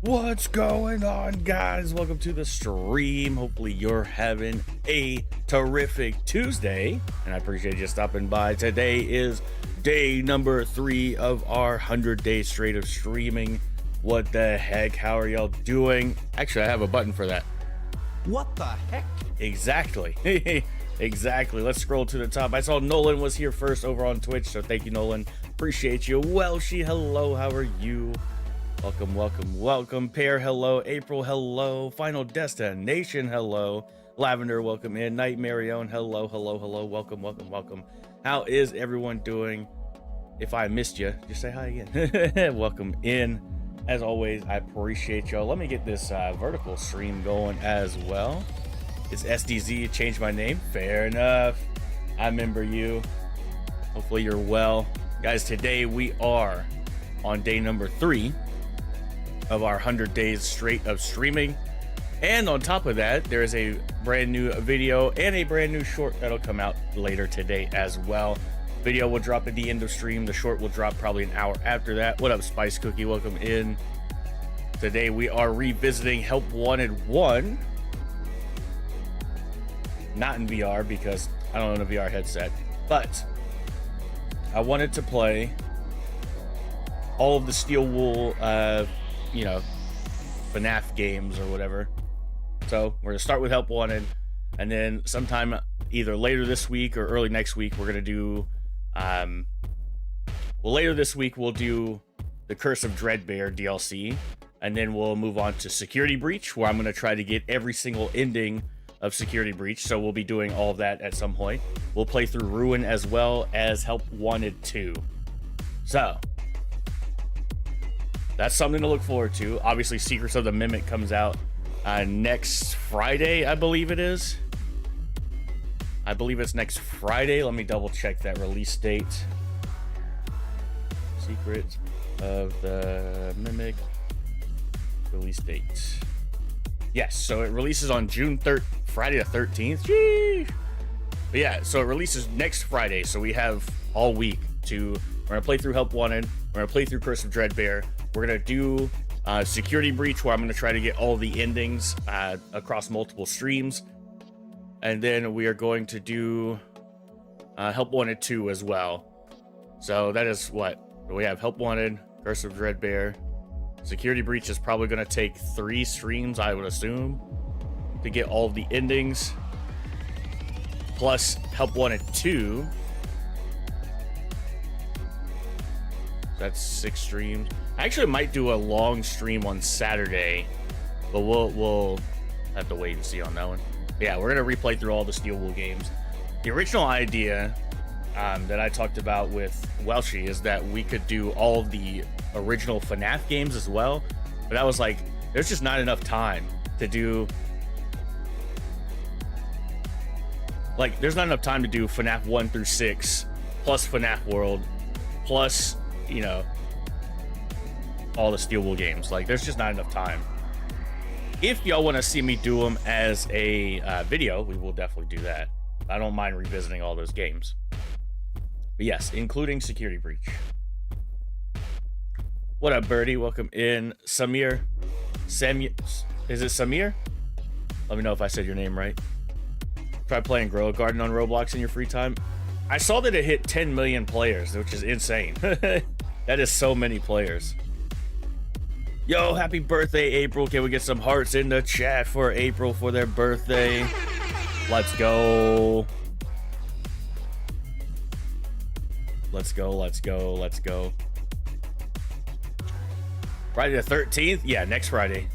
What's going on, guys? Welcome to the stream. Hopefully you're having a terrific Tuesday, and I appreciate you stopping by. Today is day number 3 of our 100-day straight of streaming. What the heck? How are y'all doing? Actually, I have a button for that. What the heck? Exactly. Exactly. Let's scroll to the top. I saw Nolan was here first over on Twitch, so thank you, Nolan. Appreciate you. Welshie, hello. How are you? Welcome, welcome, welcome. Pear, hello. April, hello. Final Destination, hello. Lavender, welcome in. Night Marione, hello, hello, hello. Welcome, welcome, welcome. How is everyone doing? If I missed you, just say hi again. Welcome in. As always, I appreciate y'all. Let me get this vertical stream going as well. It's SDZ, changed my name. Fair enough. I remember you. Hopefully you're well. Guys, today we are on day number 3 of our 100 days straight of streaming, and on top of that there is a brand new video and a brand new short that'll come out later today as well. Video will drop at the end of stream. The short will drop probably an hour after that. What up, Spice Cookie? Welcome in. Today we are revisiting Help Wanted 1, not in VR because I don't own a VR headset, but I wanted to play all of the Steel Wool you know, FNaF games or whatever. So we're gonna start with Help Wanted, and then sometime either later this week or early next week we're gonna do well, later this week we'll do the Curse of Dreadbear DLC, and then we'll move on to Security Breach, where I'm gonna try to get every single ending of Security Breach. So we'll be doing all of that at some point. We'll play through Ruin as well as Help Wanted 2. So that's something to look forward to. Obviously, Secrets of the Mimic comes out next Friday, I believe it is. I believe it's next Friday. Let me double check that release date. Secrets of the Mimic release date. Yes, so it releases on June 3rd, Friday the 13th. Gee. But yeah, so it releases next Friday. So we have all week to. We're gonna play through Help Wanted. We're gonna play through Curse of Dreadbear. We're gonna do Security Breach, where I'm gonna try to get all the endings across multiple streams, and then we are going to do Help Wanted 2 as well. So that is what we have: Help Wanted, Curse of Dreadbear. Security Breach is probably gonna take 3 streams, I would assume, to get all of the endings, plus Help Wanted 2. That's 6 streams. I actually might do a long stream on Saturday, but we'll have to wait and see on that one. But yeah, we're gonna replay through all the Steel Wool games. The original idea that I talked about with Welshie is that we could do all of the original FNaF games as well, but I was like, there's just not enough time to do. Like, there's not enough time to do FNaF 1 through 6 plus FNaF World plus, you know, all the Steel Wool games. Like, there's just not enough time. If y'all want to see me do them as a video, we will definitely do that. I don't mind revisiting all those games. But yes, including Security Breach. What up, Birdie? Welcome in. Samir. Is it Samir? Let me know if I said your name right. Try playing Grow a Garden on Roblox in your free time. I saw that it hit 10 million players, which is insane. That is so many players. Yo, happy birthday, April. Can we get some hearts in the chat for April for their birthday? Let's go. Let's go, let's go, let's go. Friday the 13th? Yeah, next Friday.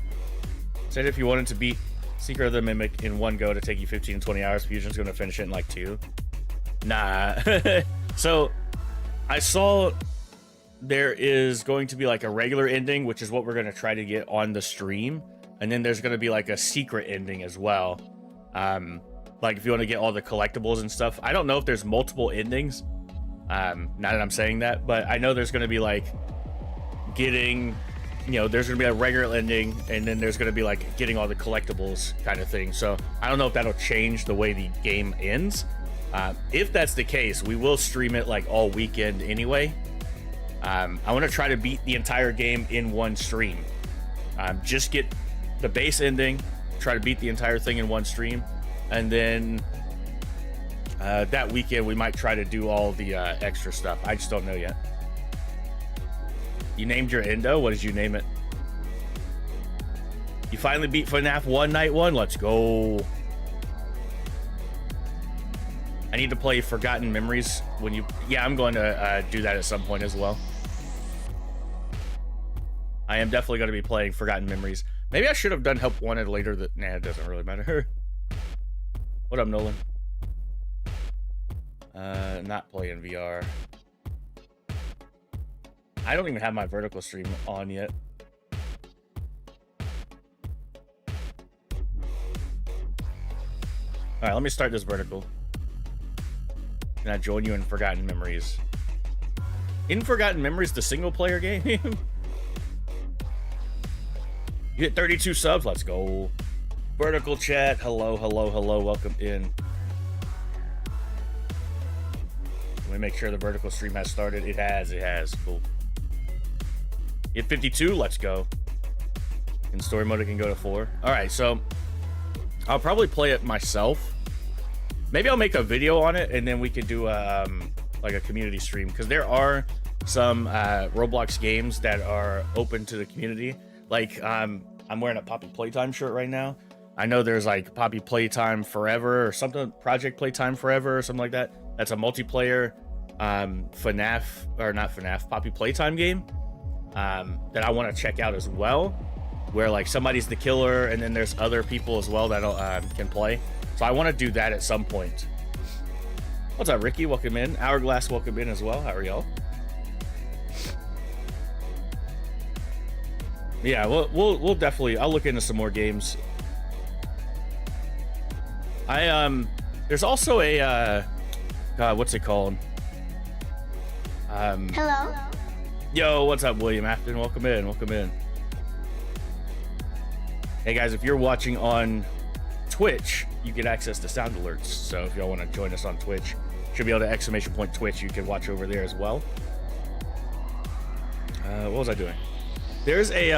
Said if you wanted to beat Secret of the Mimic in one go to take you 15 to 20 hours, Fusion's gonna finish it in like 2. Nah. So I saw there is going to be like a regular ending, which is what we're going to try to get on the stream, and then there's going to be like a secret ending as well. Like if you want to get all the collectibles and stuff. I don't know if there's multiple endings, now that I'm saying that, but I know there's going to be like getting, you know, there's going to be a regular ending, and then there's going to be like getting all the collectibles kind of thing. So I don't know if that'll change the way the game ends. If that's the case, we will stream it like all weekend anyway. I want to try to beat the entire game in one stream. Just get the base ending, try to beat the entire thing in one stream, and then that weekend we might try to do all the extra stuff. I just don't know yet. You named your endo? What did you name it? You finally beat FNAF 1 Night 1? Let's go. I need to play Forgotten Memories when you... Yeah, I'm going to do that at some point as well. I am definitely going to be playing Forgotten Memories. Maybe I should have done Help Wanted later. Nah, it doesn't really matter. What up, Nolan? Not playing VR. I don't even have my vertical stream on yet. All right, let me start this vertical. Can I join you in Forgotten Memories? In Forgotten Memories, the single-player game? You hit 32 subs. Let's go. Vertical chat. Hello, hello, hello. Welcome in. Let me make sure the vertical stream has started. It has. It has. Cool. Hit 52. Let's go. In story mode, it can go to 4. All right, so I'll probably play it myself. Maybe I'll make a video on it, and then we could do like a community stream, because there are some Roblox games that are open to the community. Like I'm wearing a Poppy Playtime shirt right now. I know there's like Poppy Playtime Forever or something, Project Playtime Forever or something like that. That's a multiplayer FNAF, or not FNAF, Poppy Playtime game that I want to check out as well, where like somebody's the killer and then there's other people as well that can play. So I want to do that at some point. What's up, Ricky? Welcome in. Hourglass, welcome in as well. How are y'all? Yeah, we'll definitely. I'll look into some more games. There's also a God, what's it called? Hello. Yo, what's up, William Afton? Welcome in. Welcome in. Hey guys, if you're watching on Twitch, you get access to sound alerts. So if y'all want to join us on Twitch, should be able to ! Twitch. You can watch over there as well. What was I doing? There's a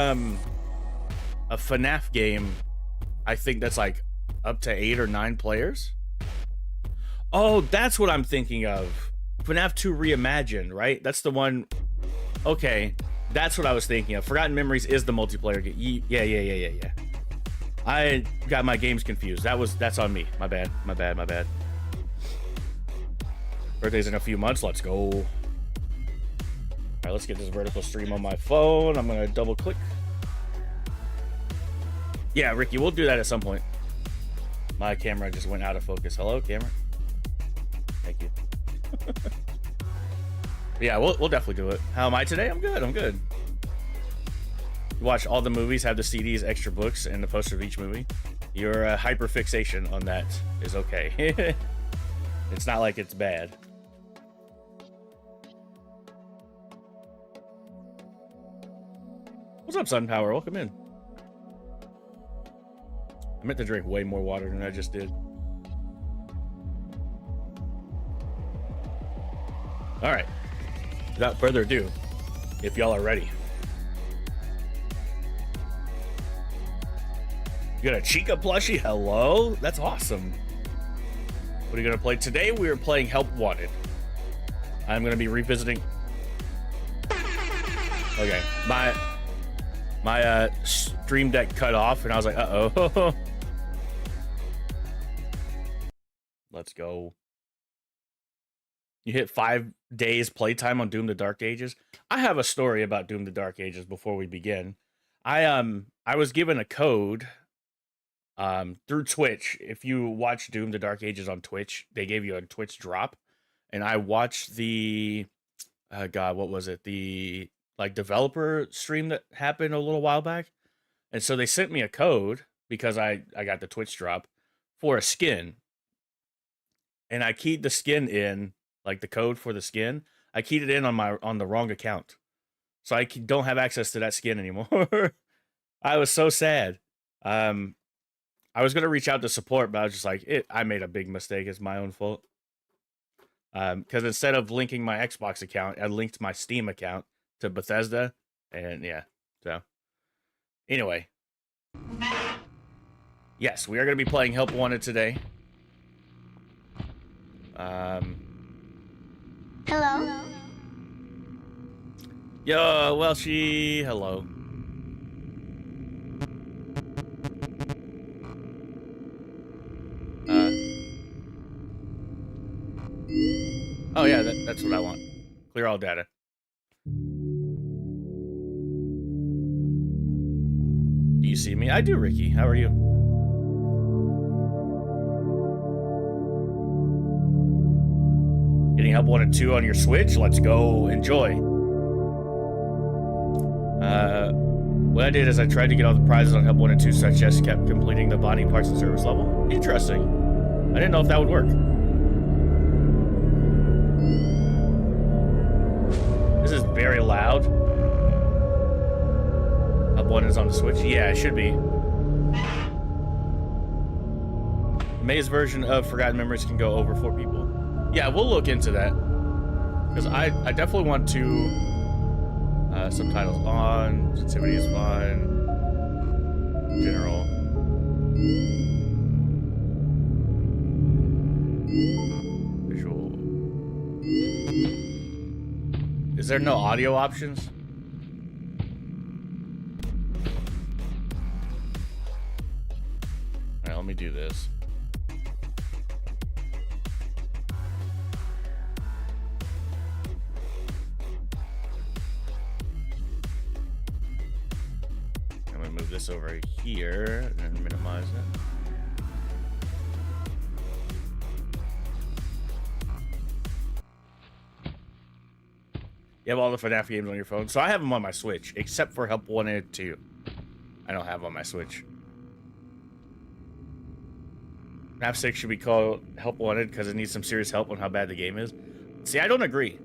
FNAF game, I think that's like up to 8 or 9 players. Oh, that's what I'm thinking of. FNAF 2 Reimagined, right? That's the one. Okay, that's what I was thinking of. Forgotten Memories is the multiplayer game. Yeah. I got my games confused. That's on me. My bad. Birthday's in a few months. Let's go. All right, let's get this vertical stream on my phone. I'm gonna double click. Yeah, Ricky, we'll do that at some point. My camera just went out of focus. Hello, camera. Thank you. Yeah, we'll definitely do it. How am I today? I'm good. Watch all the movies, have the CDs, extra books, and the poster of each movie. Your hyperfixation on that is okay. It's not like it's bad. What's up, Sun Power? Welcome in. I meant to drink way more water than I just did. All right. Without further ado, if y'all are ready. You got a Chica plushie? Hello? That's awesome. What are you going to play? Today we are playing Help Wanted. I'm going to be revisiting... Okay. My stream deck cut off and I was like, uh-oh. Let's go. You hit 5 days playtime on Doom: The Dark Ages. I have a story about Doom: The Dark Ages before we begin. I was given a code through Twitch. If you watch Doom: The Dark Ages on Twitch, they gave you a Twitch drop, and I watched the God, what was it? The like developer stream that happened a little while back, and so they sent me a code because I got the Twitch drop for a skin, and I keyed the skin in, like the code for the skin. I keyed it in on the wrong account, so I don't have access to that skin anymore. I was so sad. I was gonna reach out to support, but I was just like, I made a big mistake. It's my own fault. Because instead of linking my Xbox account, I linked my Steam account to Bethesda, and yeah, so Anyway. Yes, we are going to be playing Help Wanted today. Hello. Yo, Welshie, hello. Oh yeah, that's what I want. Clear all data. Do you see me? I do, Ricky. How are you? Getting Help Wanted 2 on your Switch? Let's go. Enjoy. What I did is I tried to get all the prizes on Help Wanted 2, so I just kept completing the body parts and service level. Interesting. I didn't know if that would work. This is very loud. Help Wanted is on the Switch. Yeah, it should be. May's version of Forgotten Memories can go over 4 people. Yeah, we'll look into that. Because I definitely want to... subtitles on, sensitivity is fine. General. Visual. Is there no audio options? Alright, let me do this. Move this over here and minimize it. You have all the FNAF games on your phone, so I have them on my Switch, except for Help Wanted 2. I don't have on my Switch. FNAF 6 should be called Help Wanted because it needs some serious help on how bad the game is. See, I don't agree.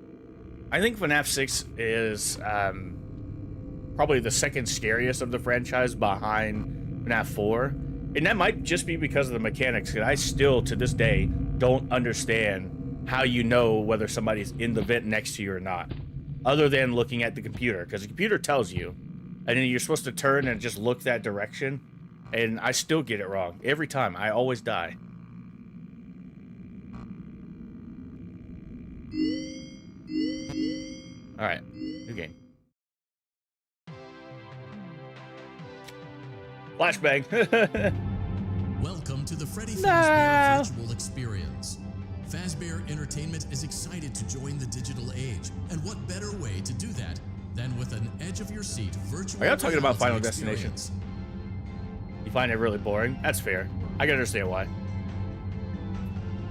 I think FNAF 6 is probably the second scariest of the franchise behind FNAF 4. And that might just be because of the mechanics, because I still, to this day, don't understand how you know whether somebody's in the vent next to you or not, other than looking at the computer, because the computer tells you, and then you're supposed to turn and just look that direction, and I still get it wrong. Every time. I always die. Alright, new game. Flashbang. Welcome to the Freddy Fazbear virtual experience. Fazbear Entertainment is excited to join the digital age, and what better way to do that than with an edge-of-your-seat virtual. Are y'all talking about Final Destination? You find it really boring? That's fair. I can understand why.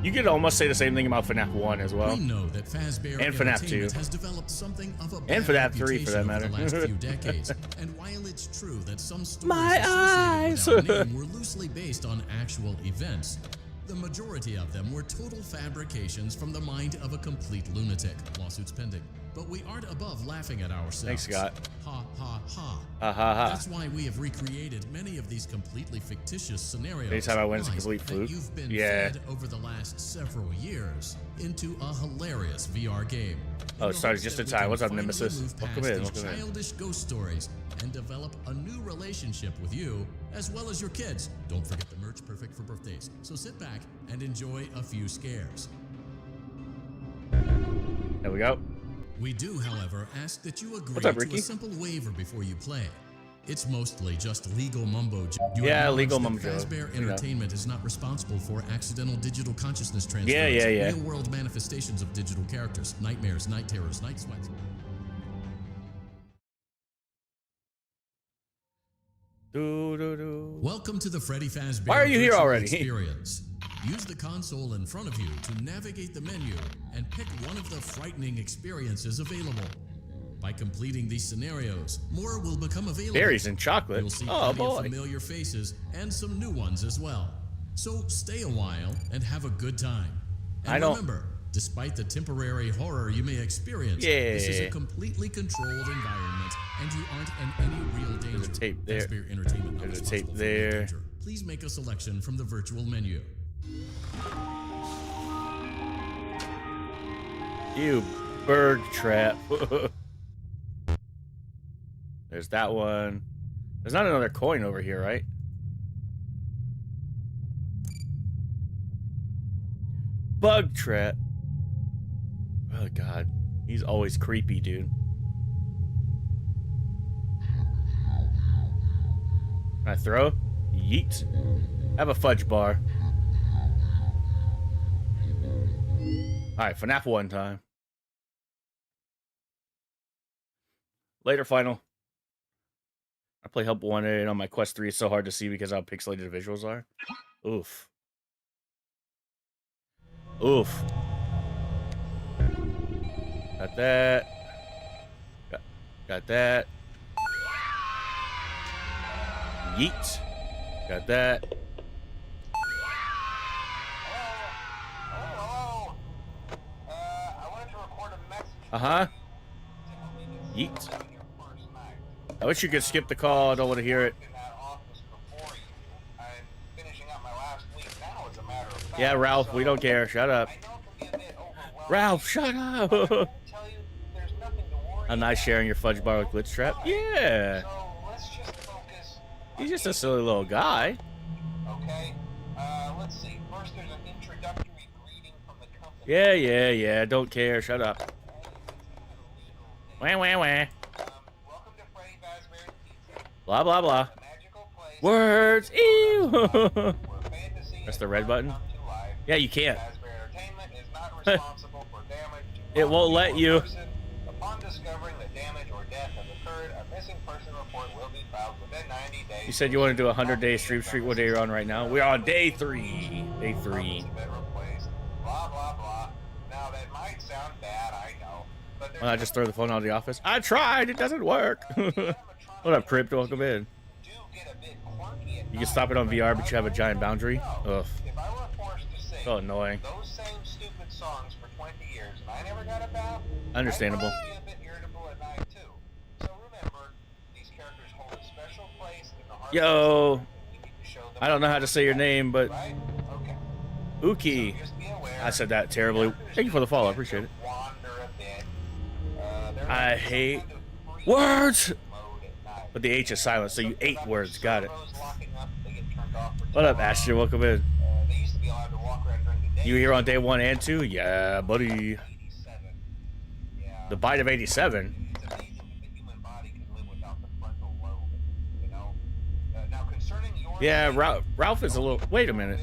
You could almost say the same thing about FNAF 1 as well. We know that Fazbear and FNAF 2 has developed something of a and FNAF 3 for that matter. The last few decades. And while it's true that some stories My eyes with our name were loosely based on actual events, the majority of them were total fabrications from the mind of a complete lunatic. Lawsuits pending. But we aren't above laughing at ourselves. Thanks, Scott. Ha ha ha. Ha ha ha. That's why we have recreated many of these completely fictitious scenarios. Anytime I win, it's a complete fluke. You've been fed over the last several years into a hilarious VR game. Oh, it started just in time. What's up, Nemesis? Welcome in. Welcome in. Childish ghost stories and develop a new relationship with you as well as your kids. Don't forget the merch, perfect for birthdays. So sit back and enjoy a few scares. There we go. We do, however, ask that you agree What's up, to Ricky? a simple waiver before you play. It's mostly just legal mumbo. Yeah, legal mumbo. Fazbear Entertainment is not responsible for accidental digital consciousness transfers. Yeah. Real-world manifestations of digital characters, nightmares, night terrors, night sweats. Welcome to the Freddy Fazbear. Why are you here already? Experience. Use the console in front of you to navigate the menu and pick one of the frightening experiences available. By completing these scenarios, more will become available. Berries and chocolate. You'll see Oh plenty of boy. familiar faces and some new ones as well. So stay a while and have a good time. And remember, despite the temporary horror you may experience, this is a completely controlled environment, and you aren't in any real danger. There's a tape there. Fazbear Entertainment not There's a tape responsible for there. danger. Please make a selection from the virtual menu. You bird trap. There's that one. There's not another coin over here, right? Bug trap. Oh, God. He's always creepy, dude. Can I throw? Yeet. Have a fudge bar. Alright, FNaF 1 time. Later, final. I play Help Wanted on my Quest 3. It's so hard to see because how pixelated the visuals are. Oof. Oof. Got that. Got that. Yeet. Got that. Uh-huh. Yeet. I wish you could skip the call. I don't want to hear it. Yeah, Ralph, we don't care. Shut up. Ralph, shut up. I'm not sharing your fudge bar with Glitch Trap. Yeah. He's just a silly little guy. Okay. Let's see. First, there's an introductory greeting from the company. Yeah. Don't care. Shut up. Wah, wah, wah. Welcome to Freddy Fazbear's Pizza. Blah, blah, blah. Words. Ew. Press the red button. Yeah, you can't. It won't let you. Upon discovering that damage or death has occurred, a missing person report will be filed within 90 days. You said you want to do a 100-day stream streak. What day are you on right now? We're on day 3. Day 3. Blah, blah, blah. Now, that might sound bad, I know. But Why not just throw the phone out of the office? I tried. It doesn't work. What up, Crypt? Welcome in. You can stop it on VR, but you have a giant boundary. Ugh. So annoying. Those same stupid songs for 20 years, and I never got a bath. Understandable. I'd probably be a bit irritable at night too. So remember, these characters hold a special place in the heart. Yo. Of the I don't know how to say your name, but right? Okay. Uki. So just be aware, I said that terribly. Thank you for the follow. I appreciate it. wander a bit. I hate words. But the H is silent, so you 8 words. Got it. What up, Ashton? Welcome in. They used to be allowed to walk around during the day. You here on day 1 and 2? Yeah, buddy. The bite of 87. It's amazing that the human body can live without the frontal lobe, you know? Now, concerning your... Yeah, Ralph is a little... Wait a minute.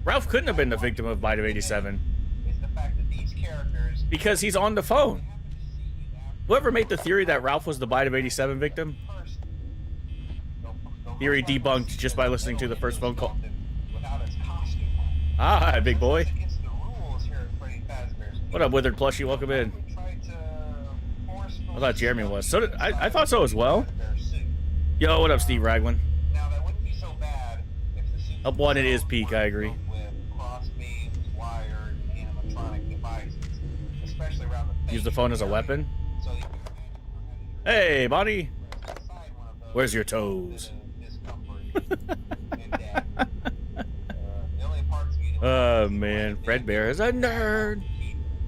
Ralph couldn't have been the victim of bite of 87. Is the fact that these characters... Because he's on the phone. Whoever made the theory that Ralph was the bite of 87 victim? Theory debunked just by listening to the first phone call. Ah, big boy. What up, Withered Plushie? Welcome in. I thought Jeremy was. So did, I thought so as well. Yo, what up, Steve Raglan? Help Wanted is peak, I agree. Use the phone as a weapon? Hey, Bonnie. Where's your toes? Oh, man. Fredbear is a nerd.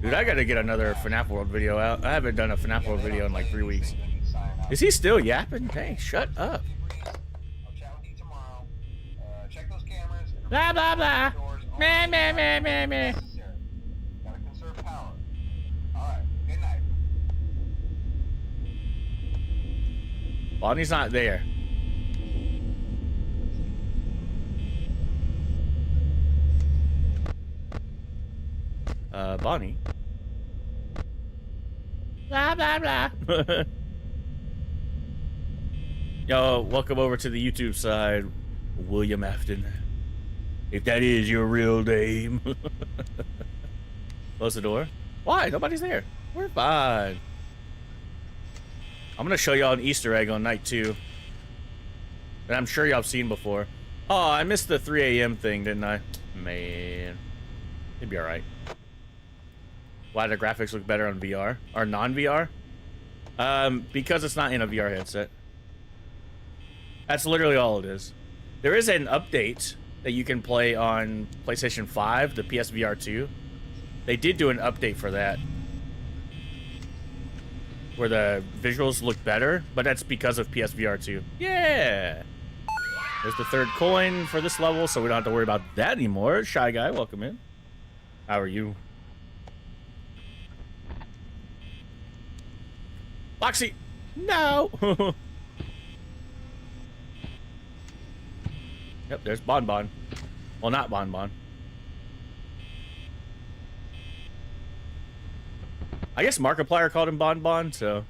Dude, I gotta get another FNaF World video out. I haven't done a FNaF World video in like 3 weeks. Is he still yapping? Hey, shut up. Blah, blah, blah. Meh, meh, meh, meh, meh. Bonnie's not there. Bonnie. Blah, blah, blah. Yo, welcome over to the YouTube side, William Afton. If that is your real name. Close the door. Why? Nobody's there. We're fine. I'm gonna show y'all an Easter egg on night 2 that I'm sure y'all have seen before. Oh, I missed the 3 a.m. thing, didn't I? Man. It'd be alright. Why do the graphics look better on VR? Or non-VR? Because it's not in a VR headset. That's literally all it is. There is an update that you can play on PlayStation 5, the PSVR 2. They did do an update for that. where the visuals look better, but that's because of PSVR 2. Yeah. There's the third coin for this level, so we don't have to worry about that anymore. Shy Guy, welcome in. How are you? Foxy! No! Yep, there's Bon Bon. Well, not Bon Bon. I guess Markiplier called him Bon Bon, so...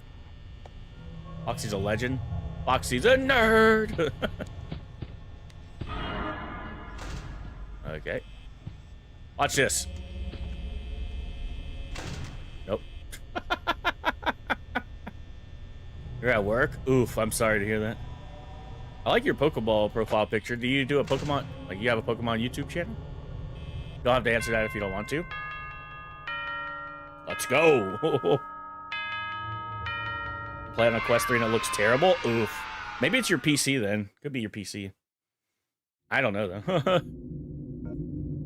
Foxy's a legend. Foxy's a nerd! Okay. Watch this. Nope. You're at work? Oof, I'm sorry to hear that. I like your Pokeball profile picture. Do you do a Pokemon, like you have a Pokemon YouTube channel? You don't have to answer that if you don't want to. Let's go. Playing on Quest 3 and it looks terrible? Oof. Maybe it's your PC then. Could be your PC. I don't know though.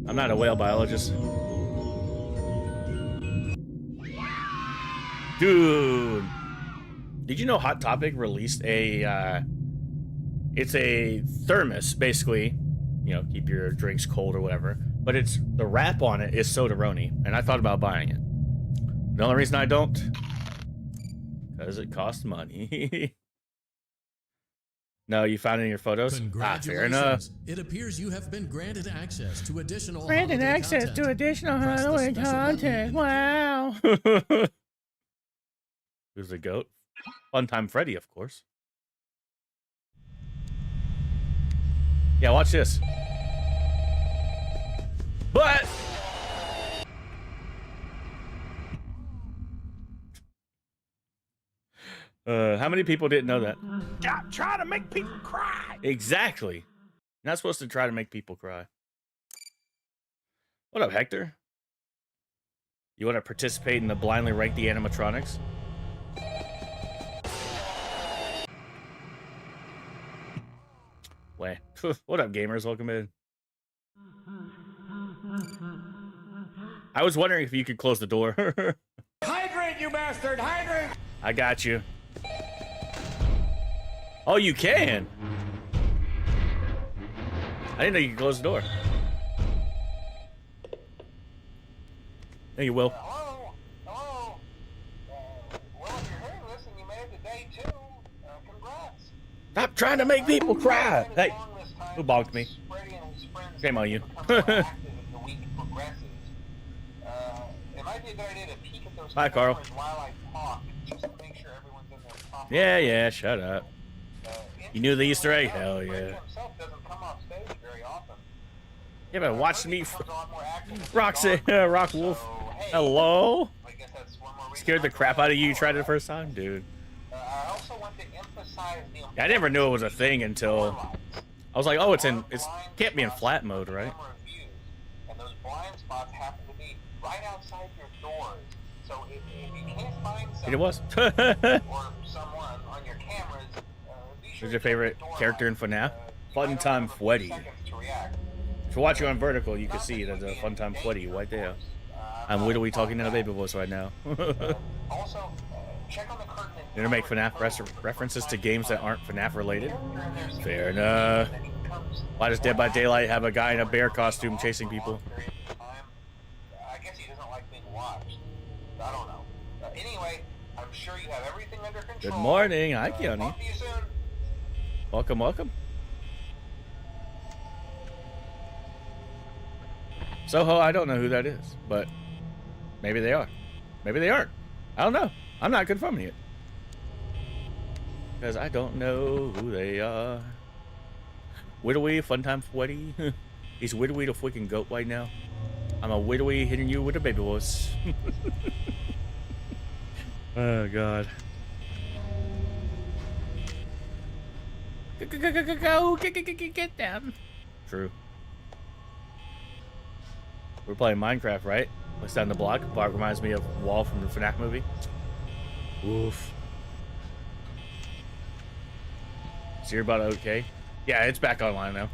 I'm not a whale biologist. Dude. Did you know Hot Topic released a, it's a thermos, basically. You know, keep your drinks cold or whatever. But it's, the wrap on it is Soda-Roni. And I thought about buying it. The only reason I don't, because it costs money. No, you found it in your photos? Ah, fair enough. It appears you have been granted access to additional Halloween content. Wow. Who's the goat? Funtime Freddy, of course. Yeah, watch this. But how many people didn't know that? Stop trying to make people cry. Exactly. You're not supposed to try to make people cry. What up, Hector? You want to participate in the blindly rank the animatronics? Way. What up, gamers? Welcome in. I was wondering if you could close the door. Hydrant, you bastard! Hydrant! I got you. Oh, you can? I didn't know you could close the door. There you will. Hello? Hello? Well, if you're hearing this and you made it to day 2, congrats. Stop trying to make people cry. Hey, who bonked me? Shame on you. Hi, Carl. Yeah, shut up. You knew the Easter egg? Hell yeah. Yeah, but watch me. Roxy, Rock Wolf. Hello? Scared the crap out of you. You tried it the first time? Dude. Yeah, I never knew it was a thing until I was like, oh, it can't be in flat mode, right? And those blind spots happen to be right outside your doors. So if you can't find someone, it was. or someone on your cameras, who's your favorite character in FNAF? Funtime Freddy. If you're watching on vertical, you can see there's a Funtime Freddy right there. I'm literally talking in a baby voice right now. Also, check on the curtain. You're gonna make FNAF references to games that aren't FNAF related? Fair enough. Why does Dead by Daylight have a guy in a bear costume chasing people? I guess he doesn't like being watched. I don't know. Anyway, I'm sure you have everything under control. Good morning. Hi, Keone. Talk to you soon. Welcome, welcome. Soho, I don't know who that is, but maybe they are. Maybe they aren't. I don't know. I'm not confirming it. Because I don't know who they are. Widowy, Funtime Freddy. He's Widowy the freaking goat right now. I'm a Widowy hitting you with a baby voice. Oh, God. Go, get them. True. We're playing Minecraft, right? Looks down the block. Bart reminds me of Wall from the FNAF movie. Oof. Siri bot okay? Yeah, it's back online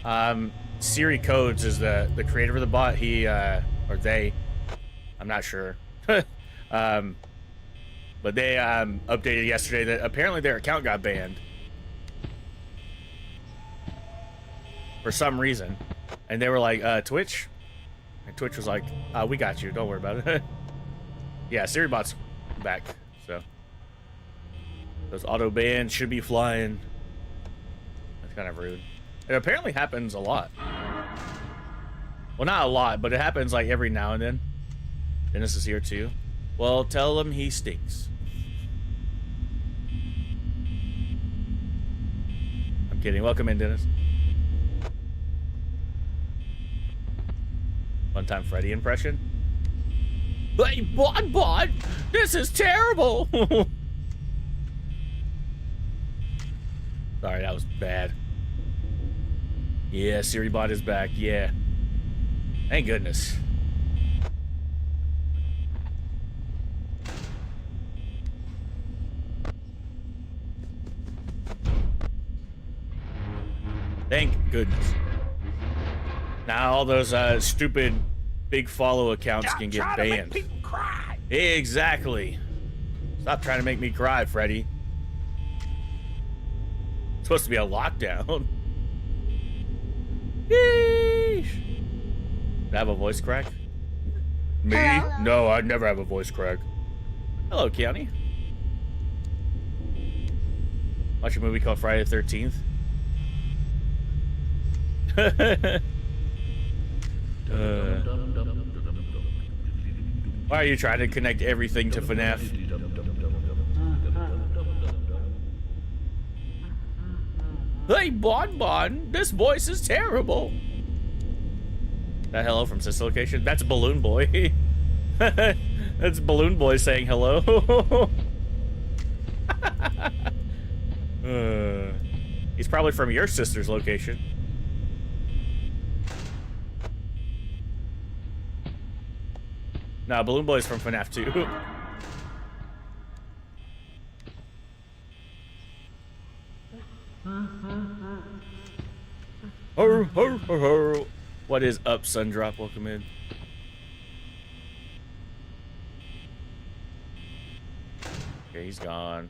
now. Siri Codes is the creator of the bot. He or they, I'm not sure. But they updated yesterday that apparently their account got banned for some reason. And they were like, Twitch? And Twitch was like, we got you. Don't worry about it. Yeah, SiriBot's back. So those auto bans should be flying. That's kind of rude. It apparently happens a lot. Well, not a lot, but it happens like every now and then. Dennis is here too. Well, tell him he stinks. I'm kidding. Welcome in, Dennis. One-time Freddy impression. Hey, Bod, this is terrible. Sorry, that was bad. Yeah, SiriBot is back. Yeah. Thank goodness. Thank goodness. Now all those stupid big follow accounts can get banned. Cry. Exactly. Stop trying to make me cry, Freddy. It's supposed to be a lockdown. Yeesh. Did I have a voice crack? Me? Hello. No, I'd never have a voice crack. Hello, Keanu. Watch a movie called Friday the 13th. Why are you trying to connect everything to FNAF? Hey, Bon, this voice is terrible. That hello from Sis location? That's Balloon Boy. That's Balloon Boy saying hello. He's probably from your sister's location. Nah, Balloon Boy's from FNAF 2. What is up, Sundrop? Welcome in. Okay, he's gone.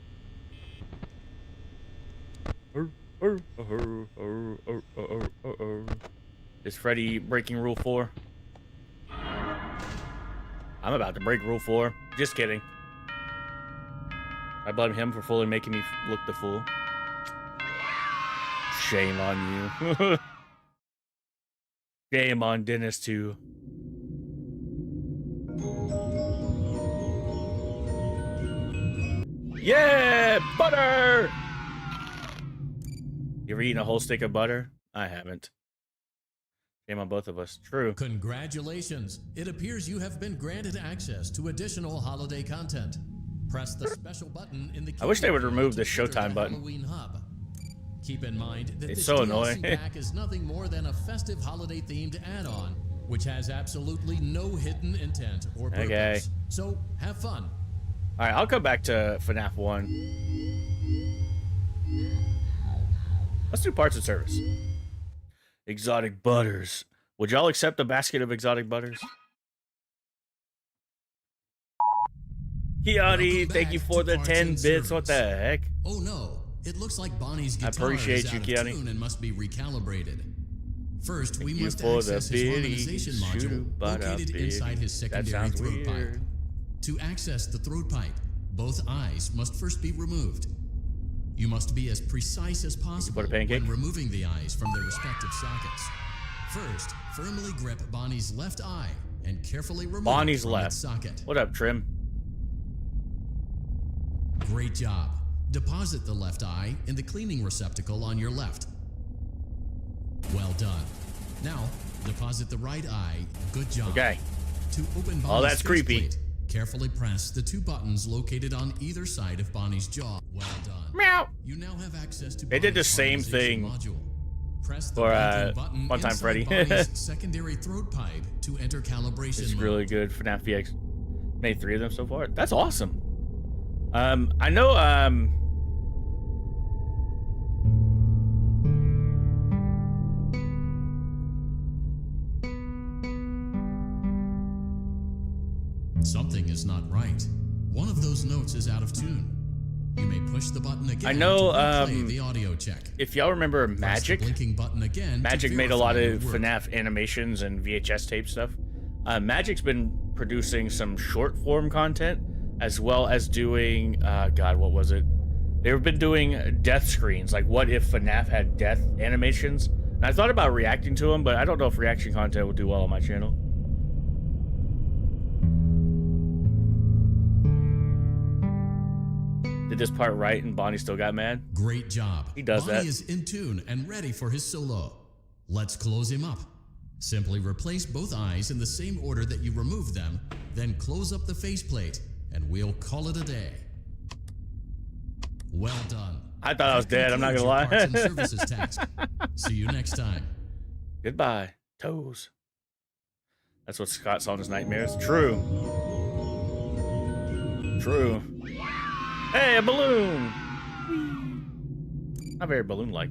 Is Freddy breaking Rule 4? I'm about to break Rule 4. Just kidding. I blame him for fully making me look the fool. Shame on you. Shame on Dennis, too. Yeah! Butter! You ever eaten a whole stick of butter? I haven't. Shame on both of us. True. Congratulations. It appears you have been granted access to additional holiday content. Press the special button in the I wish they would remove the Showtime button. Halloween hub. Keep in mind that It's this so DLC annoying. pack is nothing more than a festive holiday-themed add-on, which has absolutely no hidden intent or purpose. Okay. So, have fun. All right, I'll come back to FNAF 1. Let's do parts of service. Exotic butters. Would y'all accept a basket of exotic butters? Kiani, thank you for the 10 bits. What the heck? Oh no, it looks like Bonnie's guitar appreciate is you, out of Kiani. tune and must be recalibrated. First, we must for access the his biddy, organization module shoo-ba-da located biddy. inside his That secondary sounds throat pipe. weird. To access the throat pipe, both eyes must first be removed. You must be as precise as possible put a pancake? when removing the eyes from their respective sockets. First, firmly grip Bonnie's left eye and carefully remove Bonnie's it from left. its socket. What up, Trim? Great job. Deposit the left eye in the cleaning receptacle on your left. Well done. Now, deposit the right eye. Good job. Okay. To open Bonnie's Oh, that's face creepy. plate, carefully press the two buttons located on either side of Bonnie's jaw. Well done. Meow. You now have access to They did the Bonnie's same organization thing module. Press the for, blinking button One Time inside Freddy. Bonnie's secondary throat pipe to enter calibration This is mode. really good. FNAF VX. Made 3 of them so far. That's awesome. I know, Something is not right. one of those notes is out of tune. You may push the button again. I know. To replay the audio check. If y'all remember Magic, press the blinking button again. Magic made a lot of FNAF animations and VHS tape stuff. Magic's been producing some short form content, as well as doing, God, what was it? They've been doing death screens, like what if FNAF had death animations. And I thought about reacting to them, but I don't know if reaction content will do well on my channel. Did this part right and Bonnie still got mad? Great job. He does Bonnie that. is in tune and ready for his solo. Let's close him up. Simply replace both eyes in the same order that you removed them, then close up the faceplate, and we'll call it a day. Well done. I thought I was dead, I'm not gonna lie. Parts and services task. See you next time. Goodbye, toes. That's what Scott saw in his nightmares. True. True. Hey, a balloon! Not very balloon-like.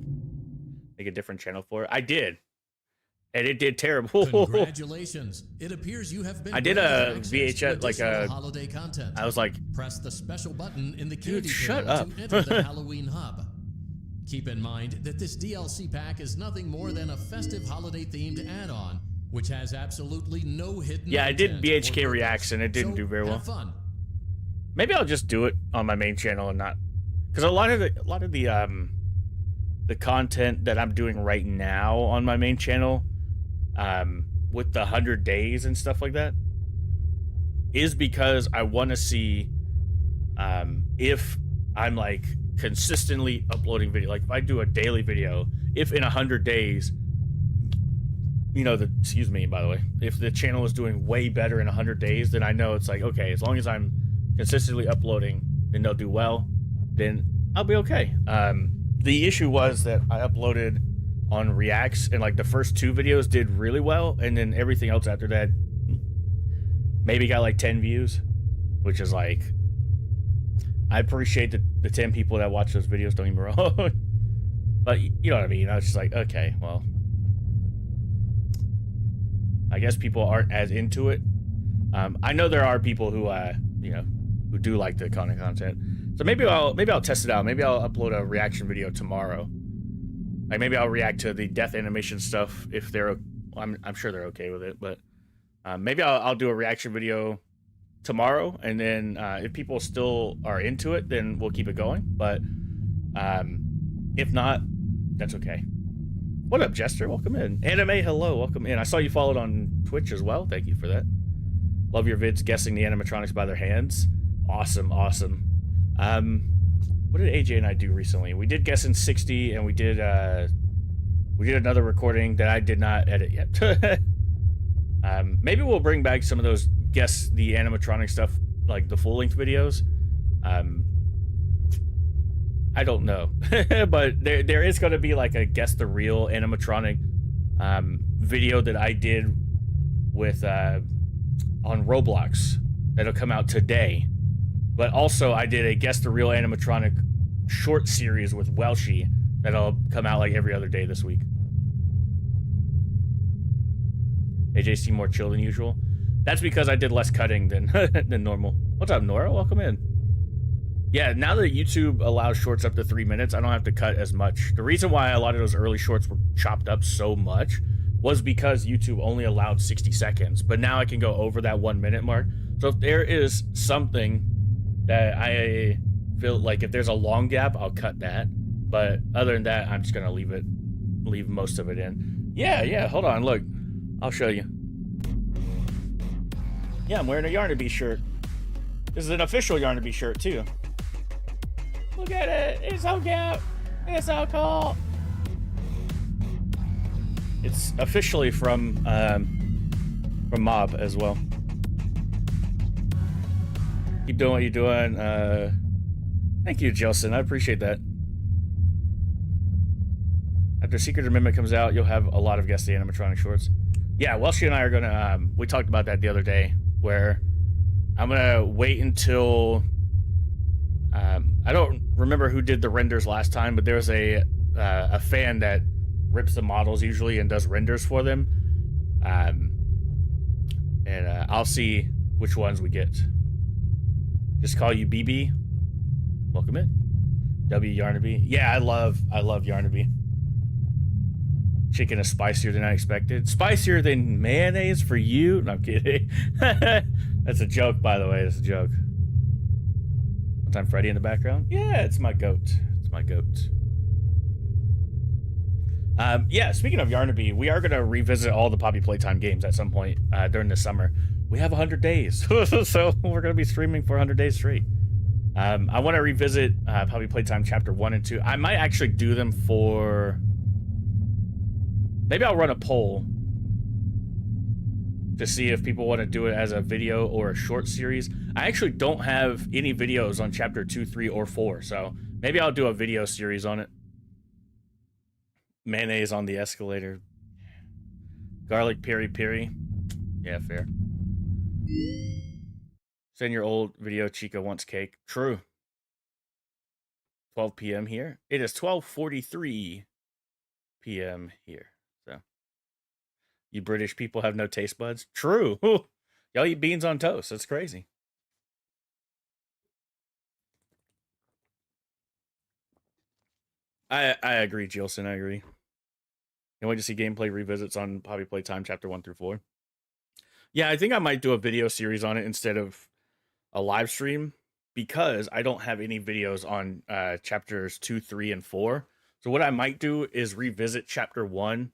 Make a different channel for it. I did. And it did terrible. Congratulations. It appears you have been I did a VHS, like a holiday content. I was like, press the special button in the candy shut panel up. to enter the Halloween hub. Keep in mind that this DLC pack is nothing more than a festive holiday-themed add-on, which has absolutely no hidden. Yeah, I did BHK reacts and it didn't do very well. Have fun. Maybe I'll just do it on my main channel and not, because a lot of the content that I'm doing right now on my main channel, with the 100 days and stuff like that, is because I want to see if I'm like consistently uploading video. Like if I do a daily video, if in 100 days, you know, excuse me, by the way, if the channel is doing way better in 100 days, then I know it's like, okay, as long as I'm consistently uploading, then they'll do well, then I'll be okay. The issue was that I uploaded on reacts and like the first 2 videos did really well, and then everything else after that maybe got like 10 views, which is like, I appreciate the 10 people that watch those videos, don't get me wrong. But you know what I mean? I was just like, okay, well, I guess people aren't as into it. I know there are people who you know, who do like the content. So maybe I'll test it out. Maybe I'll upload a reaction video tomorrow. Like maybe I'll react to the death animation stuff if they're, I'm sure they're okay with it, but maybe I'll do a reaction video tomorrow, and then if people still are into it, then we'll keep it going. But if not, that's okay. What up, Jester? Welcome in. Anime, hello, welcome in. I saw you followed on Twitch as well. Thank you for that. Love your vids guessing the animatronics by their hands. Awesome, awesome. What did AJ and I do recently? We did guess in 60, and we did another recording that I did not edit yet. Maybe we'll bring back some of those guess the animatronic stuff, like the full-length videos. I don't know, but there is going to be like a guess the real animatronic video that I did with on Roblox that'll come out today. But also I did a guess the real animatronic short series with Welshie that'll come out like every other day this week. AJ seemed more chill than usual. That's because I did less cutting than than normal. What's up, Nora? Welcome in. Yeah, now that YouTube allows shorts up to 3 minutes, I don't have to cut as much. The reason why a lot of those early shorts were chopped up so much was because YouTube only allowed 60 seconds. But now I can go over that 1 minute mark. So if there is something that I feel like, if there's a long gap, I'll cut that. But other than that, I'm just gonna leave most of it in. Yeah, hold on, look. I'll show you. Yeah, I'm wearing a Yarnaby shirt. This is an official Yarnaby shirt too. Look at it, it's so cute. It's so cool. It's officially from Mob as well. Keep doing what you're doing. Thank you, Jelson. I appreciate that. After Secret Amendment comes out, you'll have a lot of Guess the Animatronic shorts. Yeah, Welshie and I are gonna, we talked about that the other day, where I'm gonna wait until, I don't remember who did the renders last time, but there was a fan that rips the models usually and does renders for them. I'll see which ones we get. Just call you BB. Welcome in. W Yarnaby. Yeah, I love Yarnaby. Chicken is spicier than I expected. Spicier than mayonnaise for you? No, I'm kidding. That's a joke, by the way. That's a joke. One time Freddy in the background? Yeah, it's my goat. It's my goat. Yeah, speaking of Yarnaby, we are going to revisit all the Poppy Playtime games at some point during the summer. We have 100 days, so we're going to be streaming for 100 days straight. I want to revisit Poppy Playtime Chapter 1 and 2. I might actually do them for... Maybe I'll run a poll to see if people want to do it as a video or a short series. I actually don't have any videos on Chapter 2, 3, or 4, so maybe I'll do a video series on it. Mayonnaise on the escalator. Garlic peri-peri. Yeah, fair. Send your old video, Chica wants cake. True. 12 p.m. here. It is 12:43 p.m. here. So, you British people have no taste buds? True. Y'all eat beans on toast. That's crazy. I agree, Jilson. I agree. Can't wait to see gameplay revisits on Poppy Playtime Chapter 1 through 4. Yeah, I think I might do a video series on it instead of a live stream because I don't have any videos on chapters 2, 3, and 4. So what I might do is revisit Chapter 1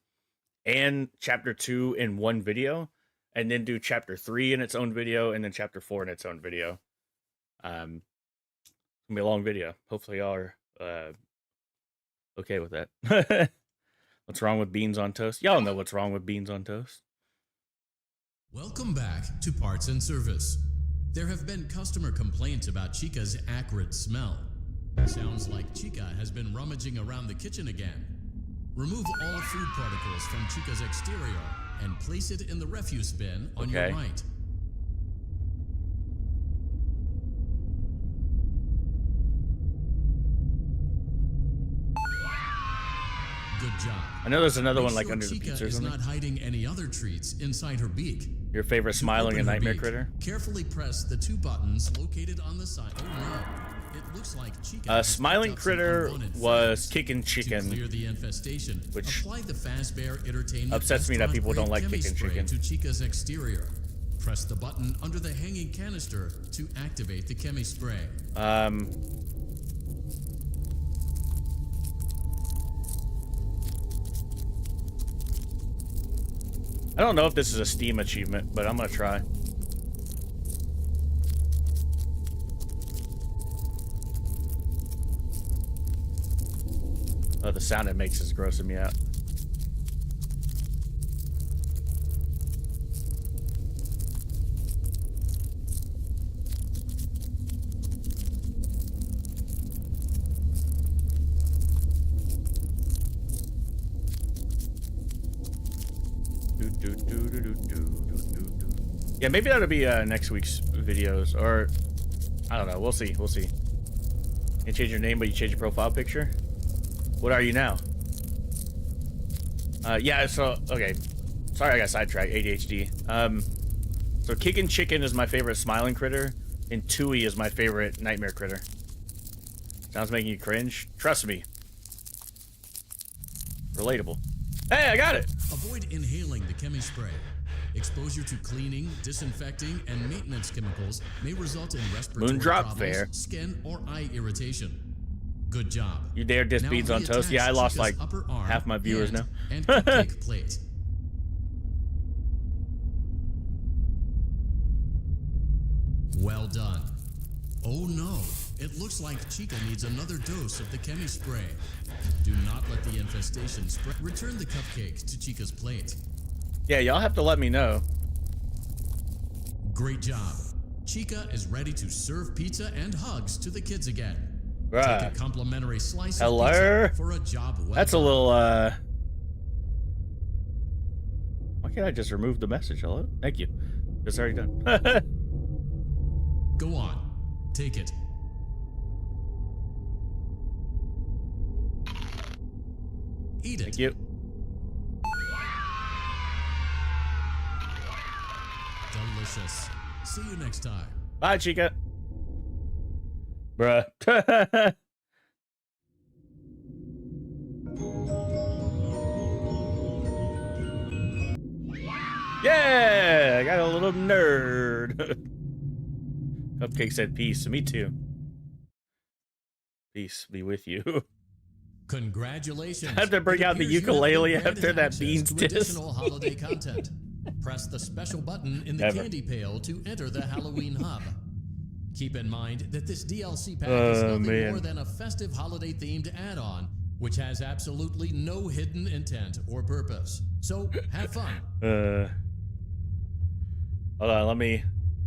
and Chapter 2 in one video, and then do Chapter 3 in its own video, and then Chapter 4 in its own video. It's gonna be a long video. Hopefully y'all are okay with that. What's wrong with beans on toast? Y'all know what's wrong with beans on toast. Welcome back to Parts and Service. There have been customer complaints about Chica's acrid smell. Sounds like Chica has been rummaging around the kitchen again. Remove all food particles from Chica's exterior and place it in the refuse bin on your right. Good job. I know there's another one like under the Chica pizza or is something. not hiding any other treats inside her beak. Your favorite smiling and nightmare critter? Carefully press the two buttons located on the side. Oh no. It looks like Chica smiling critter was kicking chicken, to clear the infestation, which apply the fazbear entertainment upsets me that people don't like chemi kicking spray chicken. to Chica's exterior. Press the button under the hanging canister to activate the chemi spray. I don't know if this is a Steam achievement, but I'm gonna try. Oh, the sound it makes is grossing me out. Yeah, maybe that'll be next week's videos, or I don't know. We'll see. We'll see. You change your name, but you change your profile picture. What are you now? Yeah. So okay. Sorry, I got sidetracked. ADHD. So kicking chicken is my favorite smiling critter, and Tui is my favorite nightmare critter. Sounds making you cringe. Trust me. Relatable. Hey, I got it. Avoid inhaling the chemi spray. Exposure to cleaning, disinfecting, and maintenance chemicals may result in respiratory Moondrop problems, fair. skin, or eye irritation. Good job. You dare diss Now beans on toast? Yeah, I lost Chica's like upper arm, half my viewers hand, now. And cupcake plate. Well done. Oh no, it looks like Chica needs another dose of the chemi spray. Do not let the infestation spread. Return the cupcake to Chica's plate. Yeah, y'all have to let me know. Great job. Chica is ready to serve pizza and hugs to the kids again. Bruh. Take a complimentary slice Hello? of pizza for a job well That's a done. little, Why can't I just remove the message? Hello? Thank you. It's already done. Go on. Take it. Eat it. Thank you. Delicious. See you next time. Bye, Chica. Bruh. Yeah, I got a little nerd. Cupcake said peace. Me too. Peace be with you. Congratulations. I have to bring out the ukulele after that beans diss. Additional holiday content. Press the special button in the candy pail to enter the Halloween hub. Keep in mind that this DLC pack is nothing more than a festive holiday-themed add-on, which has absolutely no hidden intent or purpose. So, have fun. Hold on, let me...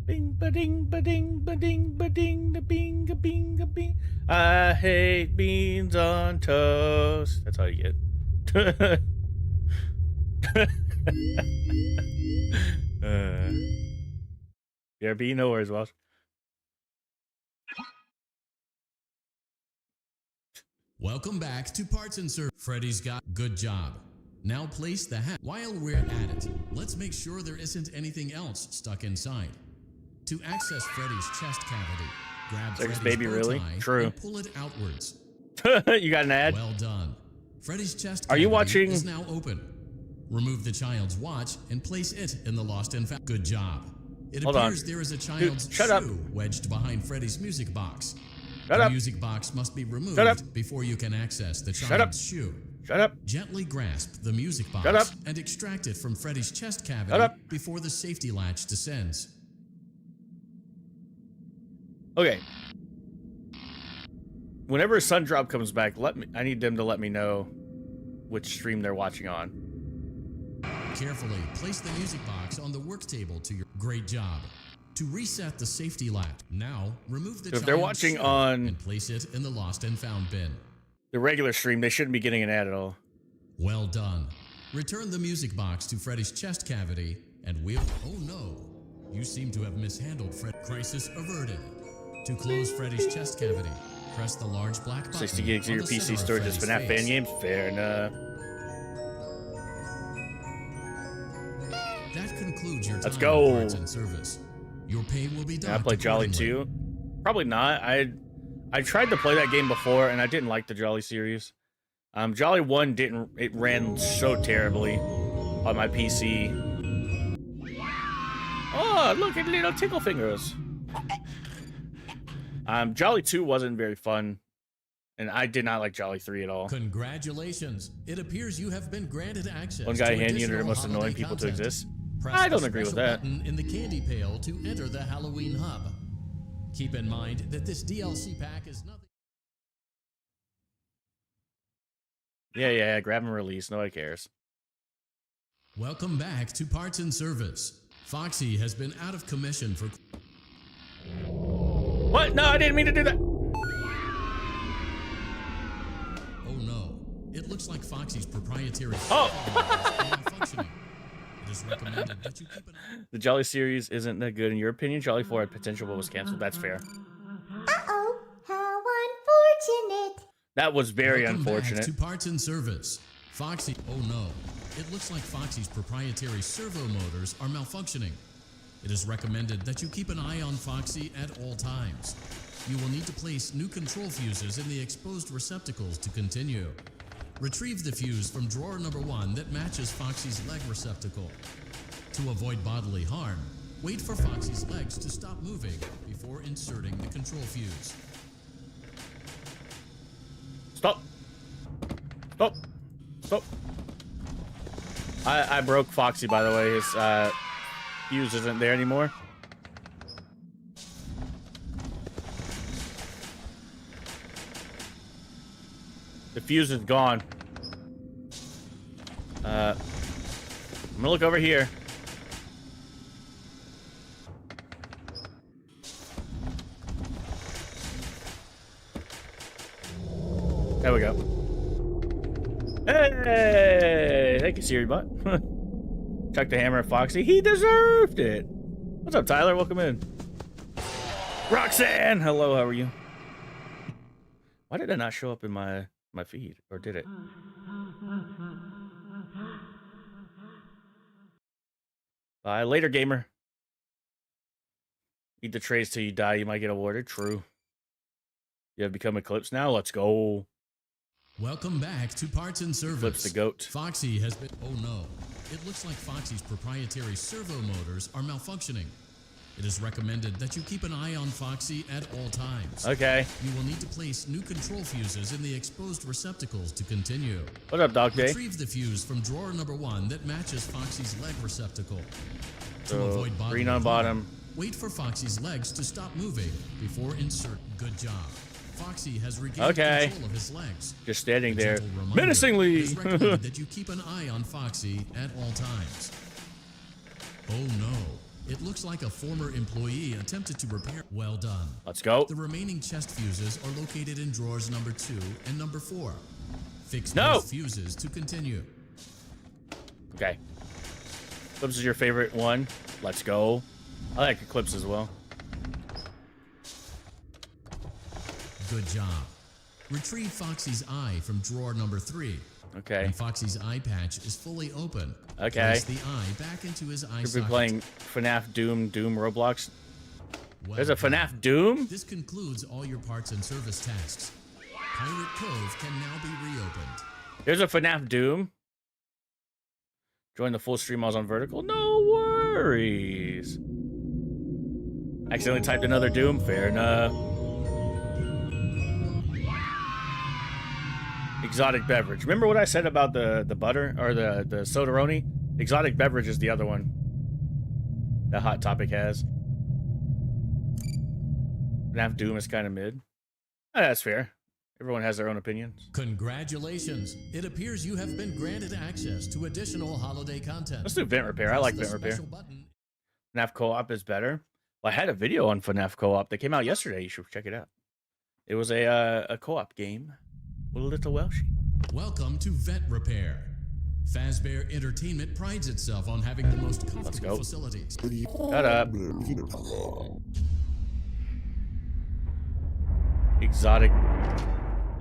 Bing, ba-ding, ba-ding, ba-ding, ba-ding, da bing, a bing, a bing. I hate beans on toast. That's all you get. BRB, no worries, Welsh. Welcome back to Parts and Service. Freddy's got good job. Now place the hat. While we're at it, let's make sure there isn't anything else stuck inside. To access Freddy's chest cavity, grab Freddy's baby, really? True. And pull it outwards. You got an ad? Well done. Freddy's chest Are you watching? Is now open. Remove the child's watch and place it in the lost and found. Good job. It appears there is a child's shoe wedged behind Freddy's music box. The music box must be removed before you can access the child's shoe. Shut up. Gently grasp the music box and extract it from Freddy's chest cavity before the safety latch descends. Okay. Whenever Sundrop comes back, I need them to let me know which stream they're watching on. Carefully place the music box on the work table to your great job. To reset the safety latch, now remove the if they're watching on and place it in the lost and found bin. The regular stream, they shouldn't be getting an ad at all. Well done. Return the music box to Freddy's chest cavity and we'll... Oh no. You seem to have mishandled Fred. Crisis averted. To close Freddy's chest cavity, press the large black button. 60 gigs of your PC storage is FNAF fan games? Fair enough. That concludes your time. Let's go. Parts and service. Your pay will be done. I play Jolly 2. Probably not. I tried to play that game before and I didn't like the Jolly series. Jolly 1 didn't. It ran so terribly on my PC. Oh, look at little tickle fingers. Jolly 2 wasn't very fun, and I did not like Jolly 3 at all. Congratulations. It appears you have been granted access. One guy to hand unit are most annoying people to exist. I don't agree with that. Button in the candy pail to enter the Halloween hub. Keep in mind that this DLC pack is nothing. Yeah, grab and release. Nobody cares. Welcome back to Parts and Service. Foxy has been out of commission for... What? No, I didn't mean to do that. Oh no. It looks like Foxy's proprietary... Oh! malfunctioning. It is recommended that you keep an eye... The Jolly series isn't that good. In your opinion, Jolly 4 had potential but was canceled. That's fair. Uh-oh. How unfortunate. That was very Welcome unfortunate. Back to Parts and Service. Foxy... Oh no. It looks like Foxy's proprietary servo motors are malfunctioning. It is recommended that you keep an eye on Foxy at all times. You will need to place new control fuses in the exposed receptacles to continue. Retrieve the fuse from drawer number 1 that matches Foxy's leg receptacle. To avoid bodily harm, wait for Foxy's legs to stop moving before inserting the control fuse. Stop. Stop. Stop. I broke Foxy, by the way. His fuse isn't there anymore. The fuse is gone. I'm gonna look over here. There we go. Hey! Thank you, Siri Bot. Chuck the hammer at Foxy. He deserved it. What's up, Tyler? Welcome in. Roxanne! Hello, how are you? Why did it not show up in my feed? Or did it? Bye, later, gamer. Eat the trays till you die. You might get awarded. True. You have become Eclipse now? Let's go. Welcome back to Parts and Service. Eclipse the goat. Foxy has been... Oh no. It looks like Foxy's proprietary servo motors are malfunctioning. It is recommended that you keep an eye on Foxy at all times. Okay. You will need to place new control fuses in the exposed receptacles to continue. What up, Dog Day? Retrieve the fuse from drawer number 1 that matches Foxy's leg receptacle. So, To avoid green on bottom. Wait for Foxy's legs to stop moving before insert. Good job. Foxy has regained control of his legs. Just standing there Reminder, menacingly. It is recommended that you keep an eye on Foxy at all times. Oh no. It looks like a former employee attempted to repair. Well done. Let's go. The remaining chest fuses are located in drawers number 2 and number 4. Fix No. those fuses to continue. Okay. Eclipse is your favorite one. Let's go. I like Eclipse as well. Good job. Retrieve Foxy's eye from drawer number 3. Okay. When Foxy's eye patch is fully open, Okay. place the eye back into his eye You've socket. been playing FNaF Doom Roblox. Well There's a done. FNaF Doom? This concludes all your parts and service tasks. Pirate Cove can now be reopened. There's a FNaF Doom. Join the full stream. I was on vertical. No worries. Accidentally typed another Doom. Fair enough. Exotic beverage. Remember what I said about the butter or the sodaroni? Exotic beverage is the other one that Hot Topic has. FNaF Doom is kind of mid. That's fair. Everyone has their own opinions. Congratulations. It appears you have been granted access to additional holiday content. Let's do vent repair. I like vent repair. FNaF co-op is better. Well, I had a video on FNaF co-op that came out yesterday. You should check it out. It was a co-op game with a little Welshie. Welcome to Vet Repair. Fazbear Entertainment prides itself on having the most comfortable facilities. Shut up.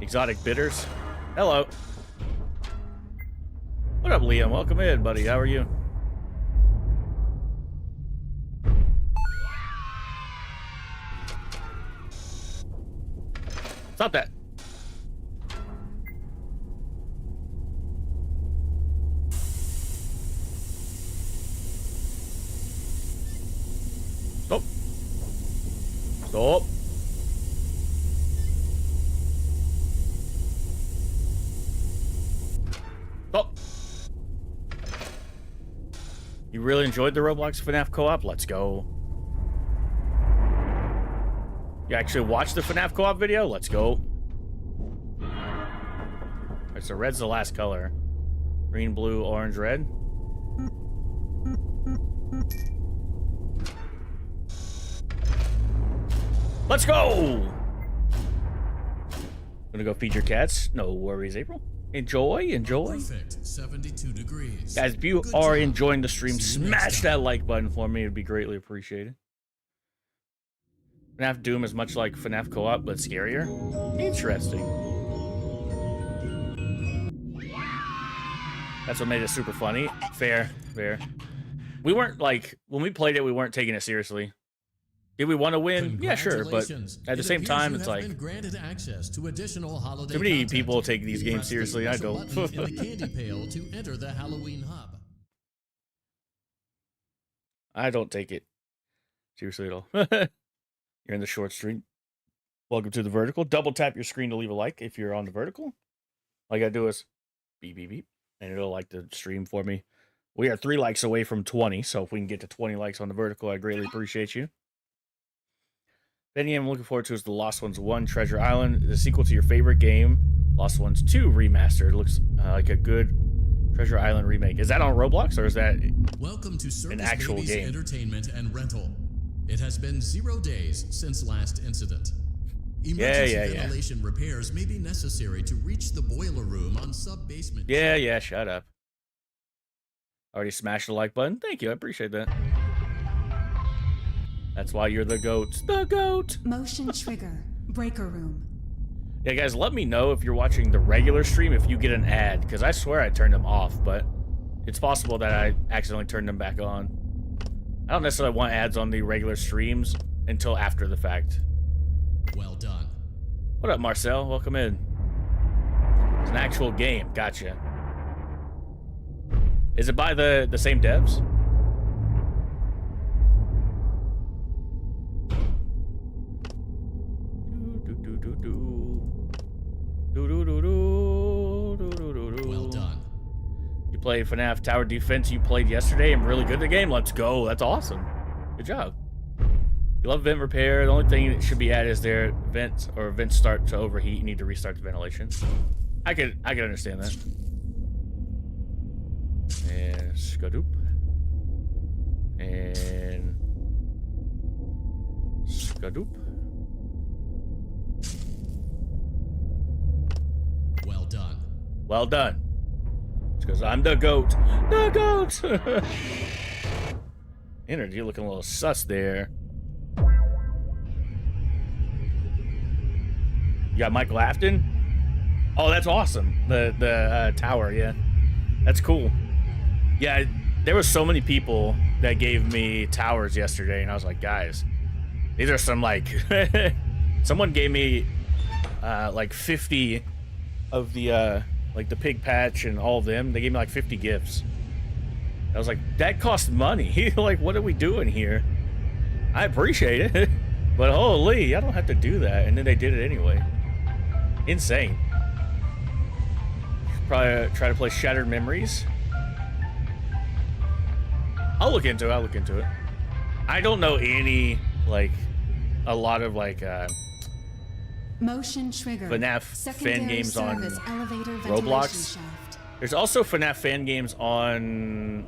Exotic bitters. Hello. What up, Liam? Welcome in, buddy. How are you? Stop that. Stop. Stop. Stop. You really enjoyed the Roblox FNaF co-op? Let's go. You actually watched the FNaF co-op video? Let's go. Alright, so red's the last color. Green, blue, orange, red. Let's go! Gonna go feed your cats. No worries, April. Enjoy. Perfect. 72 degrees. Guys, if you Good are job. enjoying the stream, See you next smash time. that like button for me. It'd be greatly appreciated. FNaF Doom is much like FNaF Co-op, but scarier. Interesting. That's what made it super funny. Fair. We weren't like, when we played it, we weren't taking it seriously. Did we want to win? Yeah, sure, but at the same time, it's like, granted access to additional holiday too many content. people take these games Press the seriously. I special don't. button in the candy pail to enter the Halloween hub. I don't take it seriously at all. You're in the short stream. Welcome to the vertical. Double tap your screen to leave a like if you're on the vertical. All you gotta do is beep, beep, beep, and it'll like the stream for me. We are 3 likes away from 20, so if we can get to 20 likes on the vertical, I greatly appreciate you. Any I'm looking forward to is The Lost Ones 1 Treasure Island, the sequel to your favorite game, Lost Ones 2 Remastered. It looks like a good Treasure Island remake. Is that on Roblox, or is that Welcome to Circus an actual Baby's game? Entertainment and Rental. It has been 0 days since last incident. Yeah. Ventilation repairs may be necessary to reach the boiler room on sub-basement. Yeah, shut up. Already smashed the like button. Thank you, I appreciate that. That's why you're the GOAT. The GOAT! Motion trigger. Breaker room. Yeah, guys, let me know if you're watching the regular stream if you get an ad, because I swear I turned them off, but it's possible that I accidentally turned them back on. I don't necessarily want ads on the regular streams until after the fact. Well done. What up, Marcel? Welcome in. It's an actual game. Gotcha. Is it by the same devs? Well done. You played FNAF Tower Defense. You played yesterday. I'm really good at the game. Let's go. That's awesome. Good job. You love vent repair. The only thing that should be added is their vents start to overheat. You need to restart the ventilation. I could understand that. And skadoop. And skadoop. Well done. Well done. It's because I'm the goat. The goat! Energy looking a little sus there. You got Michael Afton? Oh, that's awesome. The tower, yeah. That's cool. Yeah, there were so many people that gave me towers yesterday, and I was like, guys, these are some, like... someone gave me, like, 50 of the, like, the pig patch and all of them. They gave me, like, 50 gifts. I was like, that costs money. Like, what are we doing here? I appreciate it, but holy, I don't have to do that. And then they did it anyway. Insane. Probably try to play Shattered Memories. I'll look into it. I don't know any, like, a lot of, like, Motion trigger. FNAF fan games on Roblox. Shaft. There's also FNAF fan games on,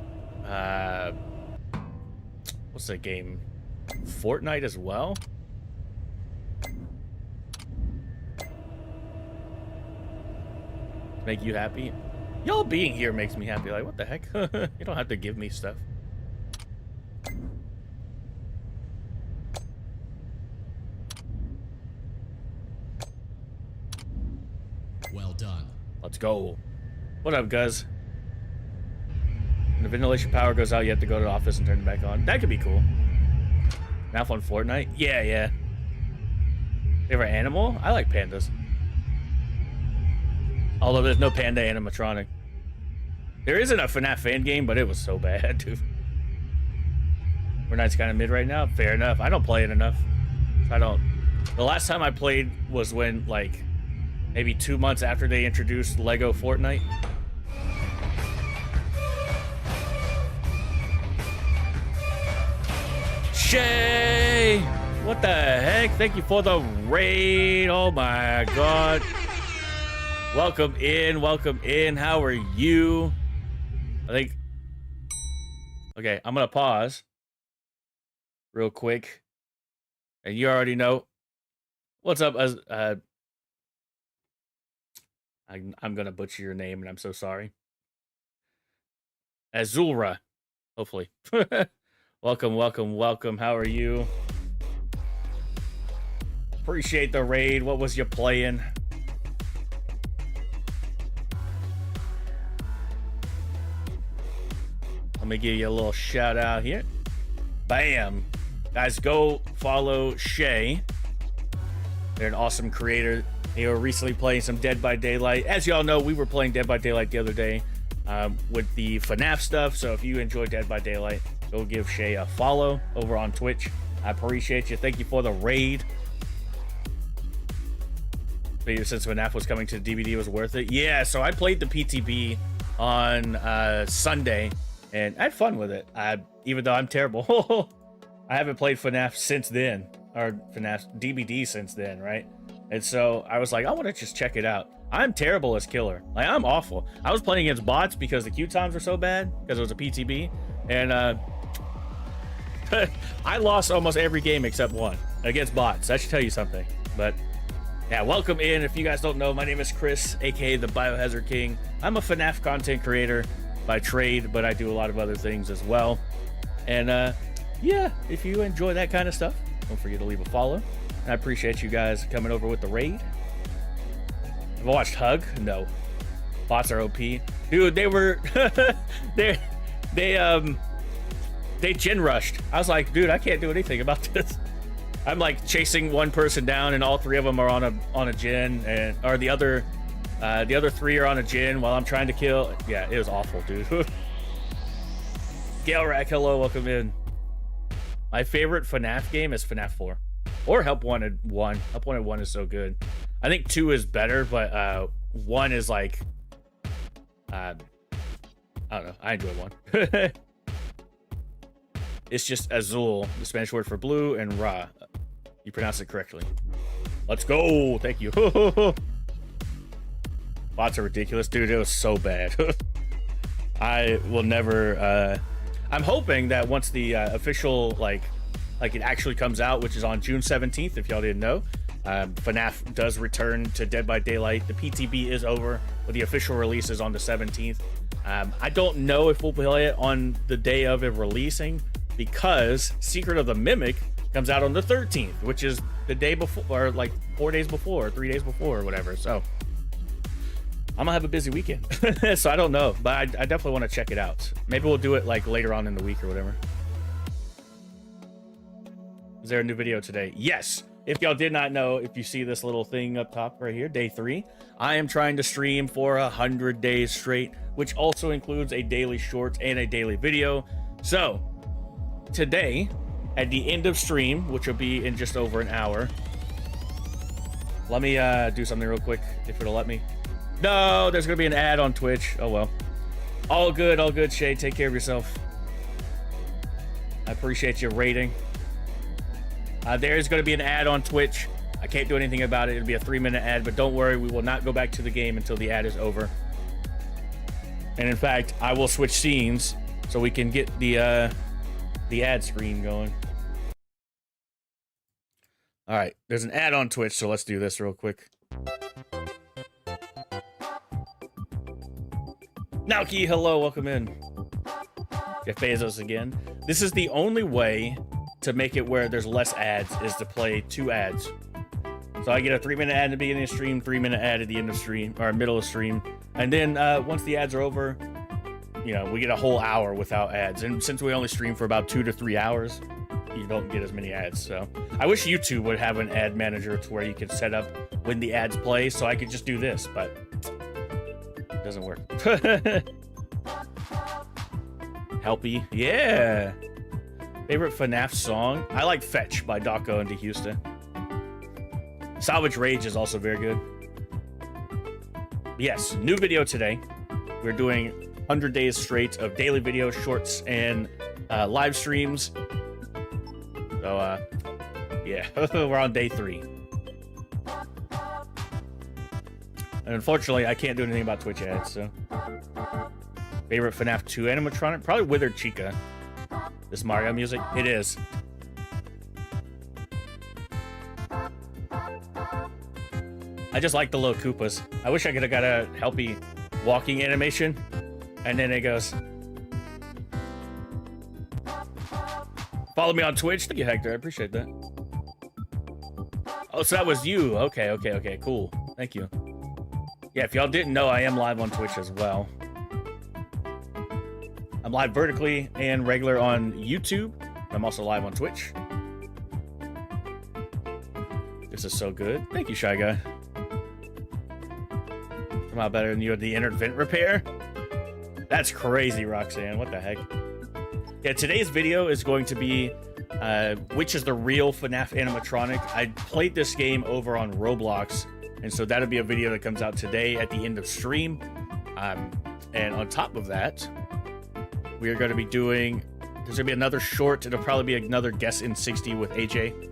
what's that game? Fortnite as well? Make you happy? Y'all being here makes me happy. Like, what the heck? You don't have to give me stuff. Well done. Let's go. What up, guys? When the ventilation power goes out, you have to go to the office and turn it back on. That could be cool. FNAF on Fortnite? Yeah. Favorite animal? I like pandas. Although there's no panda animatronic. There isn't a FNAF fan game, but it was so bad, dude. Fortnite's kind of mid right now. Fair enough. I don't play it enough. The last time I played was when, like, maybe 2 months after they introduced Lego Fortnite. Shay! What the heck? Thank you for the raid. Oh my god. Welcome in. How are you? Okay, I'm gonna pause real quick. And you already know. What's up? I'm gonna butcher your name, and I'm so sorry. Azulra, hopefully. Welcome. How are you? Appreciate the raid. What was you playing? Let me give you a little shout out here. Bam. Guys, go follow Shay. They're an awesome creator. They were recently playing some Dead by Daylight. As y'all know, we were playing Dead by Daylight the other day with the FNAF stuff. So if you enjoy Dead by Daylight, go give Shay a follow over on Twitch. I appreciate you. Thank you for the raid. Since FNAF was coming to the DVD, was worth it. Yeah, so I played the PTB on Sunday, and I had fun with it. Even though I'm terrible. I haven't played FNAF since then, or FNAF DVD since then, right? And so I was like, I want to just check it out. I'm terrible as killer. Like, I'm awful. I was playing against bots because the queue times were so bad, because it was a PTB, and I lost almost every game except one against bots. That should tell you something. But yeah, welcome in. If you guys don't know, my name is Chris, aka the Biohazard King. I'm a FNAF content creator by trade, but I do a lot of other things as well. And yeah, if you enjoy that kind of stuff, don't forget to leave a follow. And I appreciate you guys coming over with the raid. Have I watched Hug? No. Bots are OP. Dude, they were they gen rushed. I was like, dude, I can't do anything about this. I'm like chasing one person down, and all three of them are on a gen, and or the other three are on a gen while I'm trying to kill. Yeah, it was awful, dude. Gale Rack, hello, welcome in. My favorite FNAF game is FNAF 4 or Help Wanted 1. Help Wanted 1 is so good. I think 2 is better, but 1 is like I don't know. I enjoy 1. It's just azul, the Spanish word for blue, and ra. You pronounce it correctly. Let's go. Thank you. Bots are ridiculous, dude. It was so bad. I will never. I'm hoping that once the official like it actually comes out, which is on June 17th, if y'all didn't know, FNAF does return to Dead by Daylight. The PTB is over, but the official release is on the 17th. I don't know if we'll play it on the day of it releasing, because Secret of the Mimic comes out on the 13th, which is the day before, or like 4 days before, or 3 days before, or whatever. So I'm gonna have a busy weekend. So I don't know, but I definitely want to check it out. Maybe we'll do it like later on in the week or whatever. Is there a new video today? Yes. If y'all did not know, if you see this little thing up top right here, day 3, I am trying to stream for 100 days straight, which also includes a daily short and a daily video. So today, at the end of stream, which will be in just over an hour, let me do something real quick, if it'll let me. No, there's gonna be an ad on Twitch. Oh well. All good, Shay. Take care of yourself. I appreciate your rating. There's gonna be an ad on Twitch. I can't do anything about it. It'll be a 3-minute ad, but don't worry, we will not go back to the game until the ad is over. And in fact, I will switch scenes so we can get the ad screen going. All right, there's an ad on Twitch, so let's do this real quick. Naoki, hello, welcome in. Jeff Bezos again. This is the only way to make it where there's less ads, is to play 2 ads. So I get a 3-minute ad at the beginning of stream, 3-minute ad at the end of stream, or middle of stream. And then once the ads are over, you know, we get a whole hour without ads. And since we only stream for about 2 to 3 hours, you don't get as many ads. So I wish YouTube would have an ad manager to where you could set up when the ads play, so I could just do this, but it doesn't work. Helpy, yeah. Favorite FNAF song? I like Fetch by Dako and DeHusta. Salvage Rage is also very good. Yes, new video today. We're doing 100 days straight of daily video shorts and live streams. So, yeah, we're on day 3. And unfortunately, I can't do anything about Twitch ads, so. Favorite FNAF 2 animatronic? Probably Withered Chica. This Mario music? It is. I just like the little Koopas. I wish I could have got a Helpy walking animation. And then it goes. Follow me on Twitch. Thank you, Hector. I appreciate that. Oh, so that was you. Okay, cool. Thank you. Yeah, if y'all didn't know, I am live on Twitch as well. I'm live vertically and regular on YouTube. I'm also live on Twitch. This is so good. Thank you, Shy Guy. I'm out better than you at the inner vent repair. That's crazy, Roxanne. What the heck? Yeah, today's video is going to be which is the real FNAF animatronic. I played this game over on Roblox, and so that'll be a video that comes out today at the end of stream. And on top of that, we are going to be doing, there's going to be another short. It'll probably be another Guess in 60 with AJ.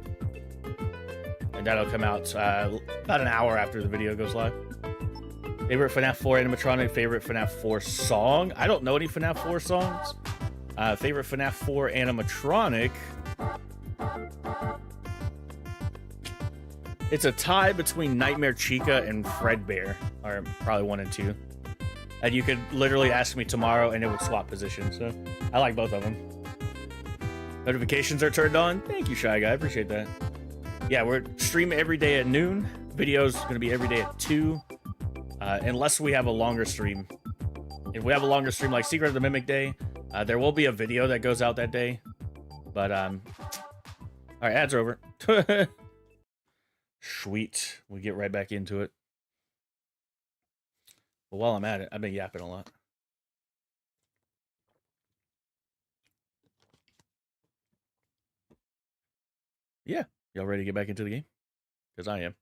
And that'll come out about an hour after the video goes live. Favorite FNAF 4 animatronic, favorite FNAF 4 song. I don't know any FNAF 4 songs. Favorite FNAF 4 animatronic. It's a tie between Nightmare Chica and Fredbear, or probably 1 and 2. And you could literally ask me tomorrow and it would swap positions. So I like both of them. Notifications are turned on. Thank you, Shy Guy. I appreciate that. Yeah, we're streaming every day at noon. Videos going to be every day at 2. Unless we have a longer stream. If we have a longer stream like Secret of the Mimic Day, there will be a video that goes out that day. But All right, ads are over. Sweet. We get right back into it. But while I'm at it, I've been yapping a lot. Yeah. Y'all ready to get back into the game? Because I am.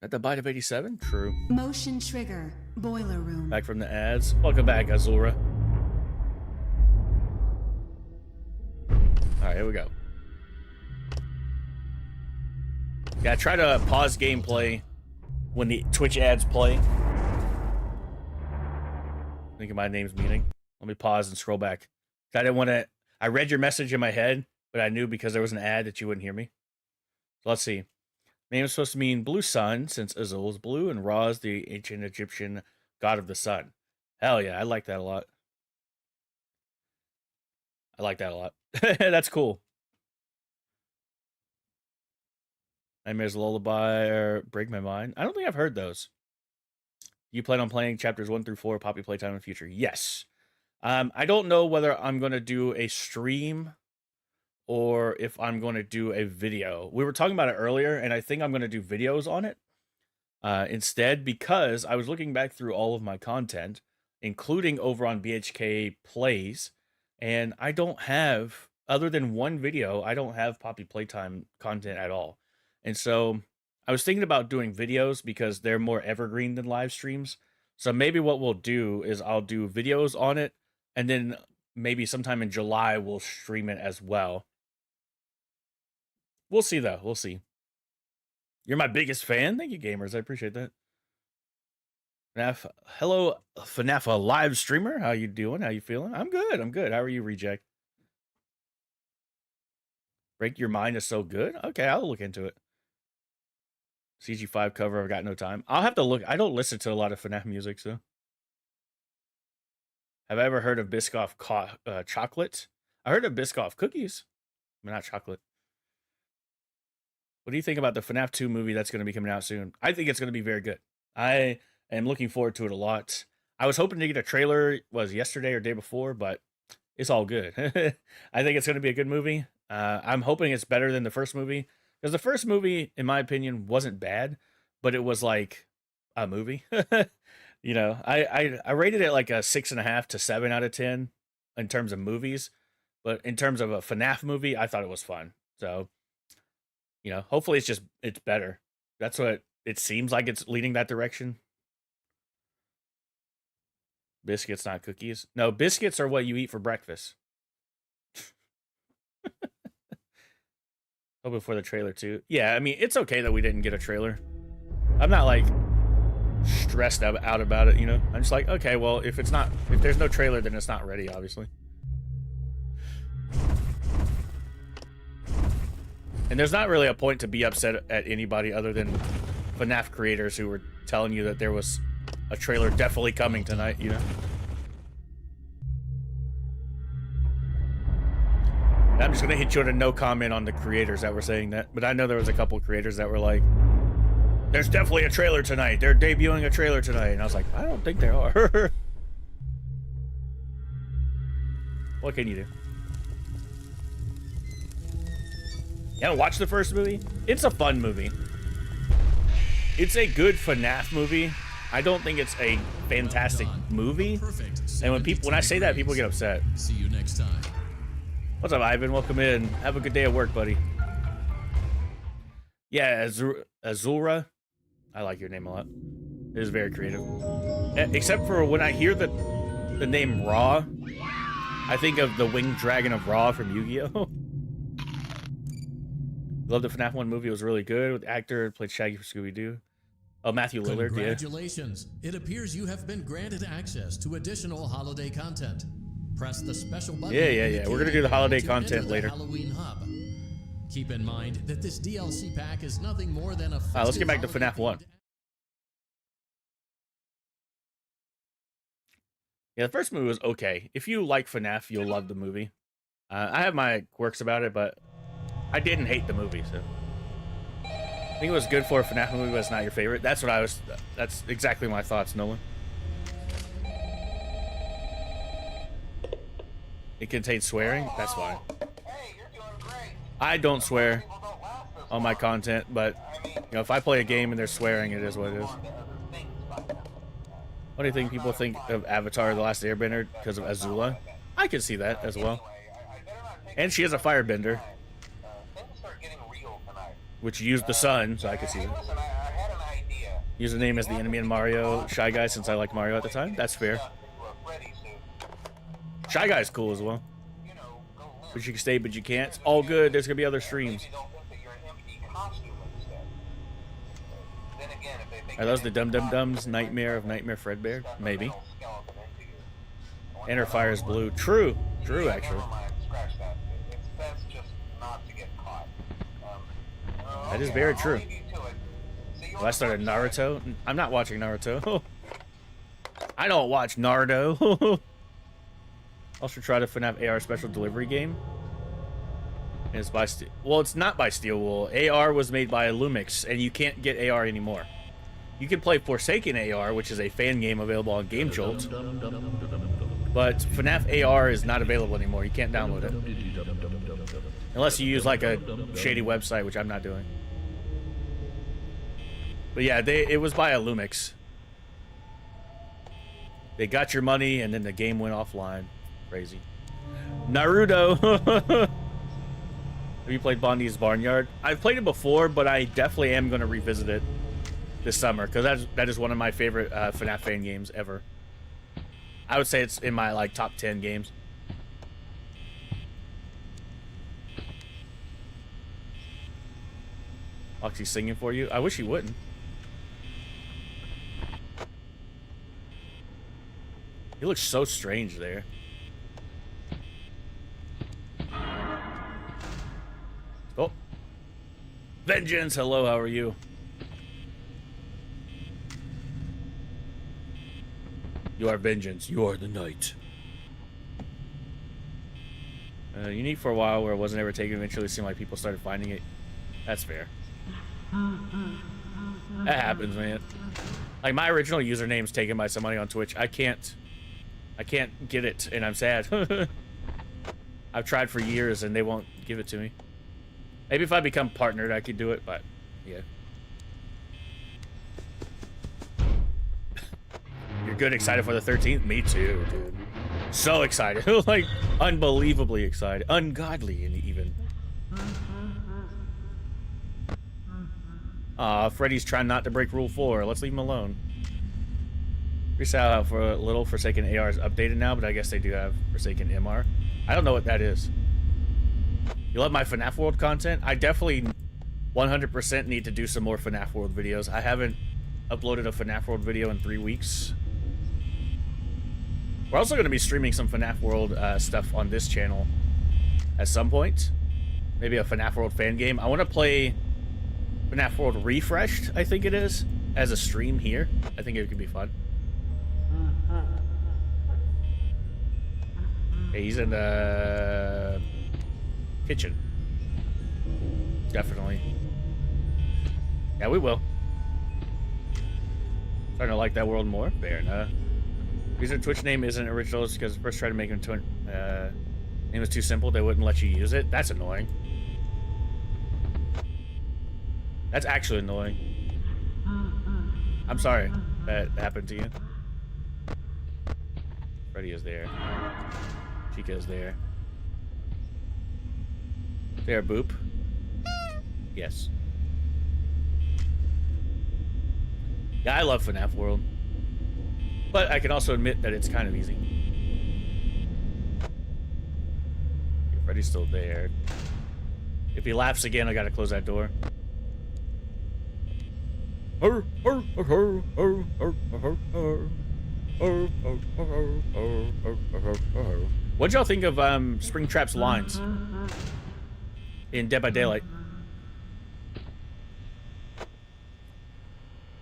At the bite of 87? True. Motion trigger. Boiler room. Back from the ads. Welcome back, Azura. Alright, here we go. Yeah, try to pause gameplay when the Twitch ads play. Think of my name's meaning. Let me pause and scroll back. I didn't want to... I read your message in my head, but I knew because there was an ad that you wouldn't hear me. So let's see. Name is supposed to mean blue sun, since Azul is blue, and Ra is the ancient Egyptian god of the sun. Hell yeah, I like that a lot. I like that a lot. That's cool. Nightmares Lullaby or Break My Mind. I don't think I've heard those. You plan on playing chapters 1 through 4 Poppy Playtime in the future? Yes. I don't know whether I'm going to do a stream or if I'm going to do a video. We were talking about it earlier, and I think I'm going to do videos on it instead, because I was looking back through all of my content, including over on BHK Plays, and I don't have, other than one video, I don't have Poppy Playtime content at all. And so I was thinking about doing videos because they're more evergreen than live streams. So maybe what we'll do is I'll do videos on it, and then maybe sometime in July we'll stream it as well. We'll see, though. We'll see. You're my biggest fan. Thank you, gamers. I appreciate that. FNAF, hello, FNAF, a live streamer. How you doing? How you feeling? I'm good. I'm good. How are you, Reject? Break Your Mind is so good. Okay, I'll look into it. CG5 cover. I've got no time. I'll have to look. I don't listen to a lot of FNAF music, so. Have I ever heard of Biscoff chocolate? I heard of Biscoff cookies, but not chocolate. What do you think about the FNAF 2 movie that's going to be coming out soon? I think it's going to be very good. I am looking forward to it a lot. I was hoping to get a trailer, yesterday or day before, but it's all good. I think it's going to be a good movie. I'm hoping it's better than the first movie, because the first movie, in my opinion, wasn't bad, but it was like a movie. You know, I rated it like a 6.5 to 7 out of 10 in terms of movies, but in terms of a FNAF movie, I thought it was fun. So, you know, hopefully it's better. That's what it seems like, it's leading that direction. Biscuits, not cookies. No, biscuits are what you eat for breakfast. Hoping for the trailer too. Yeah, I mean, it's okay that we didn't get a trailer. I'm not like stressed out about it, you know. I'm just like, okay, well, if there's no trailer, then it's not ready, obviously. And there's not really a point to be upset at anybody other than FNAF creators who were telling you that there was a trailer definitely coming tonight, you know. And I'm just gonna hit you with a no comment on the creators that were saying that, but I know there was a couple creators that were like, there's definitely a trailer tonight. They're debuting a trailer tonight. And I was like, I don't think they are. What can you do? You haven't watched the first movie? It's a fun movie. It's a good FNAF movie. I don't think it's a fantastic movie. And when I say that, people get upset. See you next time. What's up, Ivan? Welcome in. Have a good day at work, buddy. Yeah, Azura. I like your name a lot. It is very creative. Except for when I hear the name Ra, I think of the winged dragon of Ra from Yu-Gi-Oh! Love the FNAF 1 movie. It was really good. With the actor played Shaggy for Scooby-Doo. Oh, Matthew Lillard. Congratulations. Yeah. It appears you have been granted access to additional holiday content. Press the special button. Yeah. We're going to do the holiday content later. Halloween hub. Keep in mind that this DLC pack is nothing more than a... let's get back to FNAF 1. Yeah, the first movie was okay. If you like FNAF, you'll love the movie. I have my quirks about it, but I didn't hate the movie, so... I think it was good for a FNAF movie, but it's not your favorite. That's exactly my thoughts, Nolan. It contains swearing? That's fine. Hey, you're doing great. I don't swear People don't last this on my long. content, but you know, if I play a game and they're swearing, it is what it is. On to other things by now. What do you think people think of Avatar: The Last Airbender because of Azula? I can see that as well. I better not take And she is a firebender, things start getting real tonight. which used the sun, so I can see Hey, that. listen, I had an idea. Username as the enemy in Mario. Shy Guy, since I like Mario at the time. That's fair. Stuff into a Freddy suit. Shy Guy's cool as well. You know, go limp. But you can stay, but you can't. It's all good. There's gonna be other streams. Maybe they'll think that you're an empty costume instead. Then again, if they think Are those the you're Dum an Dum empty Dums? costume, Nightmare of Nightmare Fredbear? stuff a Maybe. metal skeleton into you. And her fire is blue. True. True, Yeah, actually. never mind. Scratch that. It's best just not to get caught. That is Okay, very I'll true. leave you to it. See you Well, on I the started flip side. Naruto. I'm not watching Naruto. I don't watch Naruto. Also tried a FNAF AR special delivery game. And it's by well, it's not by Steel Wool. AR was made by Lumix, and you can't get AR anymore. You can play Forsaken AR, which is a fan game available on Game Jolt. But FNAF AR is not available anymore. You can't download it. Unless you use like a shady website, which I'm not doing. But yeah, it was by a Lumix. They got your money, and then the game went offline. Crazy. Naruto. Have you played Bondi's Barnyard? I've played it before, but I definitely am going to revisit it this summer, because that is one of my favorite FNAF fan games ever. I would say it's in my like top 10 games. Oxy's singing for you. I wish he wouldn't. He looks so strange there. Oh. Vengeance, hello, how are you? You are vengeance, you are the night. Unique for a while where it wasn't ever taken, eventually seemed like people started finding it. That's fair. That happens, man. Like, my original username's taken by somebody on Twitch. I can't get it, and I'm sad. I've tried for years, and they won't give it to me. Maybe if I become partnered, I could do it, but yeah. You're good, excited for the 13th? Me too, dude. So excited. Like, unbelievably excited. Ungodly, even. Freddy's trying not to break Rule 4. Let's leave him alone. Resale how for a little Forsaken AR is updated now, but I guess they do have Forsaken MR. I don't know what that is. You love my FNAF World content? I definitely 100% need to do some more FNAF World videos. I haven't uploaded a FNAF World video in 3 weeks. We're also going to be streaming some FNAF World stuff on this channel at some point. Maybe a FNAF World fan game. I want to play FNAF World Refreshed, I think it is, as a stream here. I think it could be fun. Okay, he's in the kitchen. Definitely. Yeah, we will. Starting to like that world more. Fair enough. Reason Twitch name isn't original is because first tried to make him name was too simple. They wouldn't let you use it. That's annoying. That's actually annoying. I'm sorry that happened to you. Freddy is there. Chica's there. There, Boop. Yes. Yeah, I love FNAF World. But I can also admit that it's kind of easy. Freddy's still there. If he laughs again, I gotta close that door. What'd y'all think of Springtrap's lines in Dead by Daylight?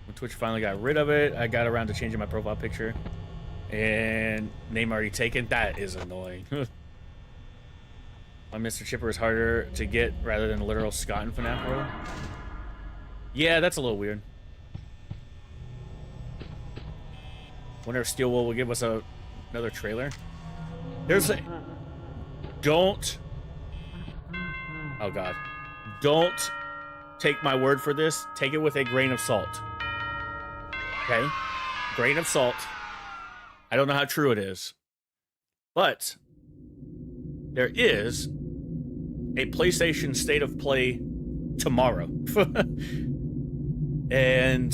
When Twitch finally got rid of it, I got around to changing my profile picture. And name already taken. That is annoying. My Mr. Chipper is harder to get rather than literal Scott in FNAF World. Yeah, that's a little weird. Wonder if Steel Wool will give us another trailer. There's a... Don't... Oh, God. Don't take my word for this. Take it with a grain of salt. Okay? Grain of salt. I don't know how true it is. But there is a PlayStation State of Play tomorrow. And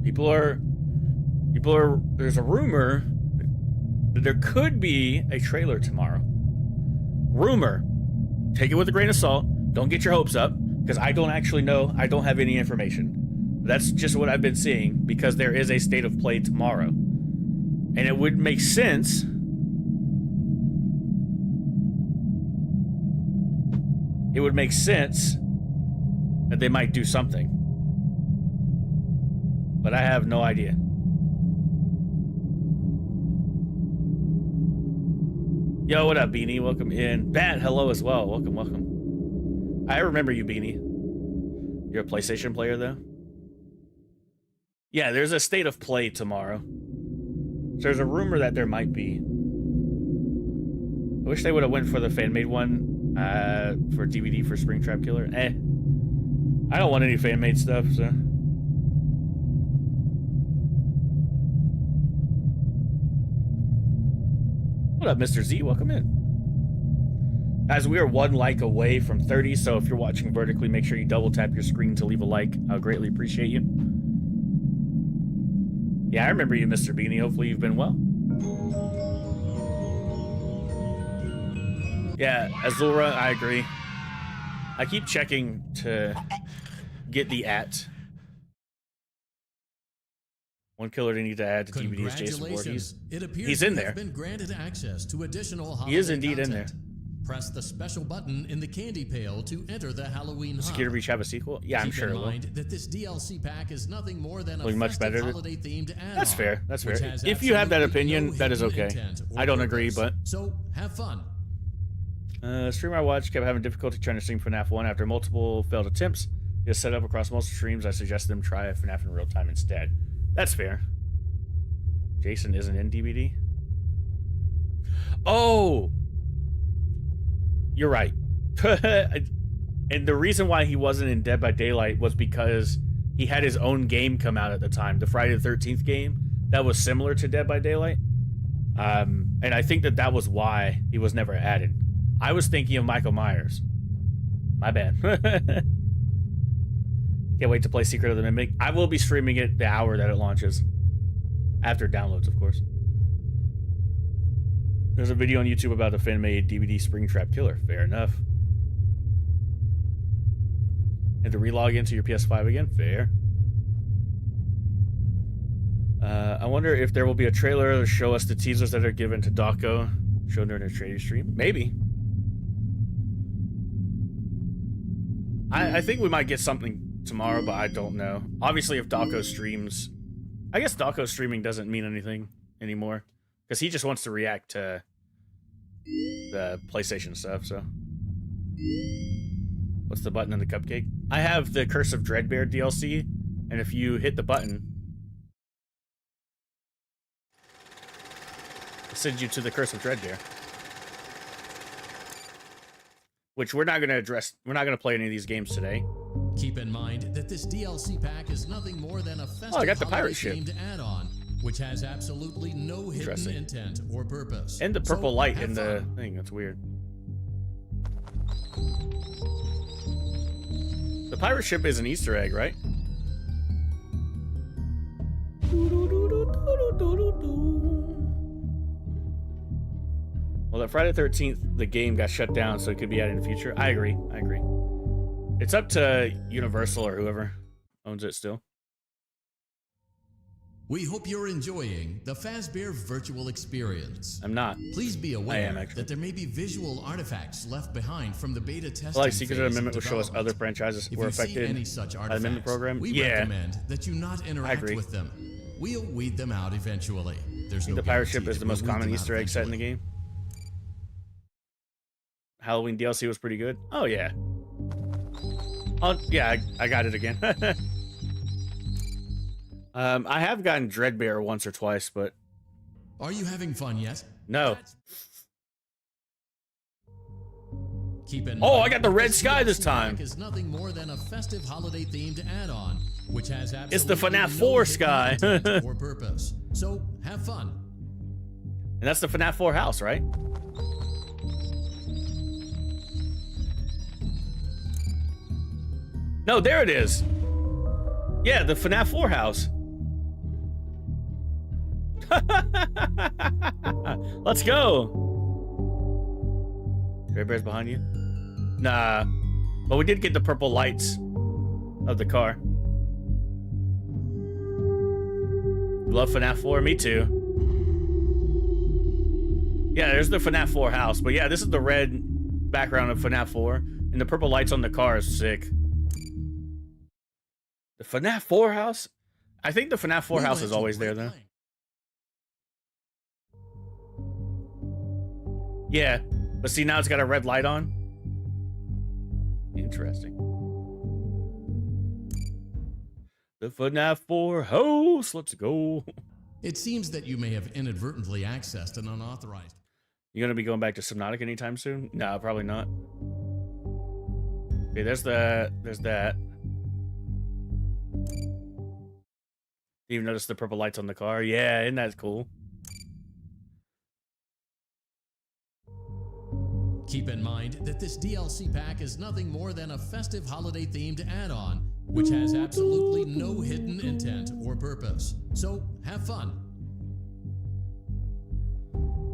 people are, there's a rumor that there could be a trailer tomorrow. Rumor. Take it with a grain of salt. Don't get your hopes up, because I don't actually know. I don't have any information. That's just what I've been seeing, because there is a State of Play tomorrow. And it would make sense. It would make sense that they might do something. But I have no idea. Yo, what up, Beanie? Welcome in. Bat, hello as well. Welcome, welcome. I remember you, Beanie. You're a PlayStation player, though? Yeah, there's a State of Play tomorrow. So there's a rumor that there might be. I wish they would have went for the fan-made one for DVD for Springtrap Killer. I don't want any fan-made stuff, so... What up, Mr. Z? Welcome in. Guys, we are 1 like away from 30, so if you're watching vertically, make sure you double tap your screen to leave a like. I'll greatly appreciate you. Yeah, I remember you, Mr. Beanie. Hopefully you've been well. Yeah, Azura, I agree. I keep checking to get the @ one killer they need to add to DVD is Jason Voorhees. He's in there. Been granted access to additional he is indeed content. in there. Press the special button in the candy pail to enter the Halloween Does Security Breach have a sequel? Yeah, I'm sure it will. Keep in mind that this DLC pack is nothing more than a much better. holiday-themed add-on. That's fair. That's fair. If you have that opinion, that is okay. I don't agree, but so have fun. Streamer I watched kept having difficulty trying to stream FNAF 1 after multiple failed attempts. Just set up across most streams. I suggested them try FNAF in real time instead. That's fair. Jason isn't in DVD. Oh, you're right. And the reason why he wasn't in Dead by Daylight was because he had his own game come out at the time, the Friday the 13th game that was similar to Dead by Daylight. And I think that was why he was never added. I was thinking of Michael Myers. My bad. Can't wait to play Secret of the Mimic. I will be streaming it the hour that it launches. After it downloads, of course. There's a video on YouTube about the fan-made DVD Springtrap Killer. Fair enough. And to relog into your PS5 again? Fair. I wonder if there will be a trailer to show us the teasers that are given to Dawko shown during a trading stream. Maybe. I think we might get something tomorrow, but I don't know. Obviously, if Dawko streams... I guess Dawko streaming doesn't mean anything anymore. Because he just wants to react to the PlayStation stuff, so... What's the button in the cupcake? I have the Curse of Dreadbear DLC, and if you hit the button... it sends you to the Curse of Dreadbear. Which we're not going to address. We're not going to play any of these games today. Keep in mind that this DLC pack is nothing more than a festive I got the pirate ship add-on, which has absolutely no hidden intent or purpose. And the purple light in the thing. That's weird. The pirate ship is an Easter egg, right? Well, that Friday the 13th, the game got shut down, so it could be added in the future. I agree. I agree. It's up to Universal or whoever owns it still. We hope you're enjoying the Fazbear virtual experience. I'm not. Please be aware that there may be visual artifacts left behind from the beta testing. Like Secret of the Amendment will show us other franchises were affected by the Amendment program. We recommend that you not interact with them. We'll weed them out eventually. There's no the pirate ship is the most common Easter egg set in the game. Halloween DLC was pretty good. Oh, yeah. Oh, yeah, I got it again. I have gotten Dreadbear once or twice, but... Are you having fun yet? No. Keep in Oh, mind I got the red sky this DLC time. pack is nothing more than a festive holiday-themed add-on, which has It's the absolutely FNAF no 4 hidden sky. intent or purpose. So have fun. And that's the FNAF 4 house, right? No, there it is. Yeah, the FNAF 4 house. Let's go. Freddy Bear's behind you? Nah. But we did get the purple lights of the car. Love FNAF 4? Me too. Yeah, there's the FNAF 4 house. But yeah, this is the red background of FNAF 4. And the purple lights on the car is sick. The FNAF 4 house? I think the FNAF 4 house is always there, though. Yeah, but see, now it's got a red light on. Interesting. The FNAF 4 house. Let's go. It seems that you may have inadvertently accessed an unauthorized. You gonna be going back to Subnautica anytime soon? No, probably not. Okay, there's that. You notice the purple lights on the car? Yeah, isn't that cool? Keep in mind that this DLC pack is nothing more than a festive holiday-themed add-on, which has absolutely no hidden intent or purpose. So have fun.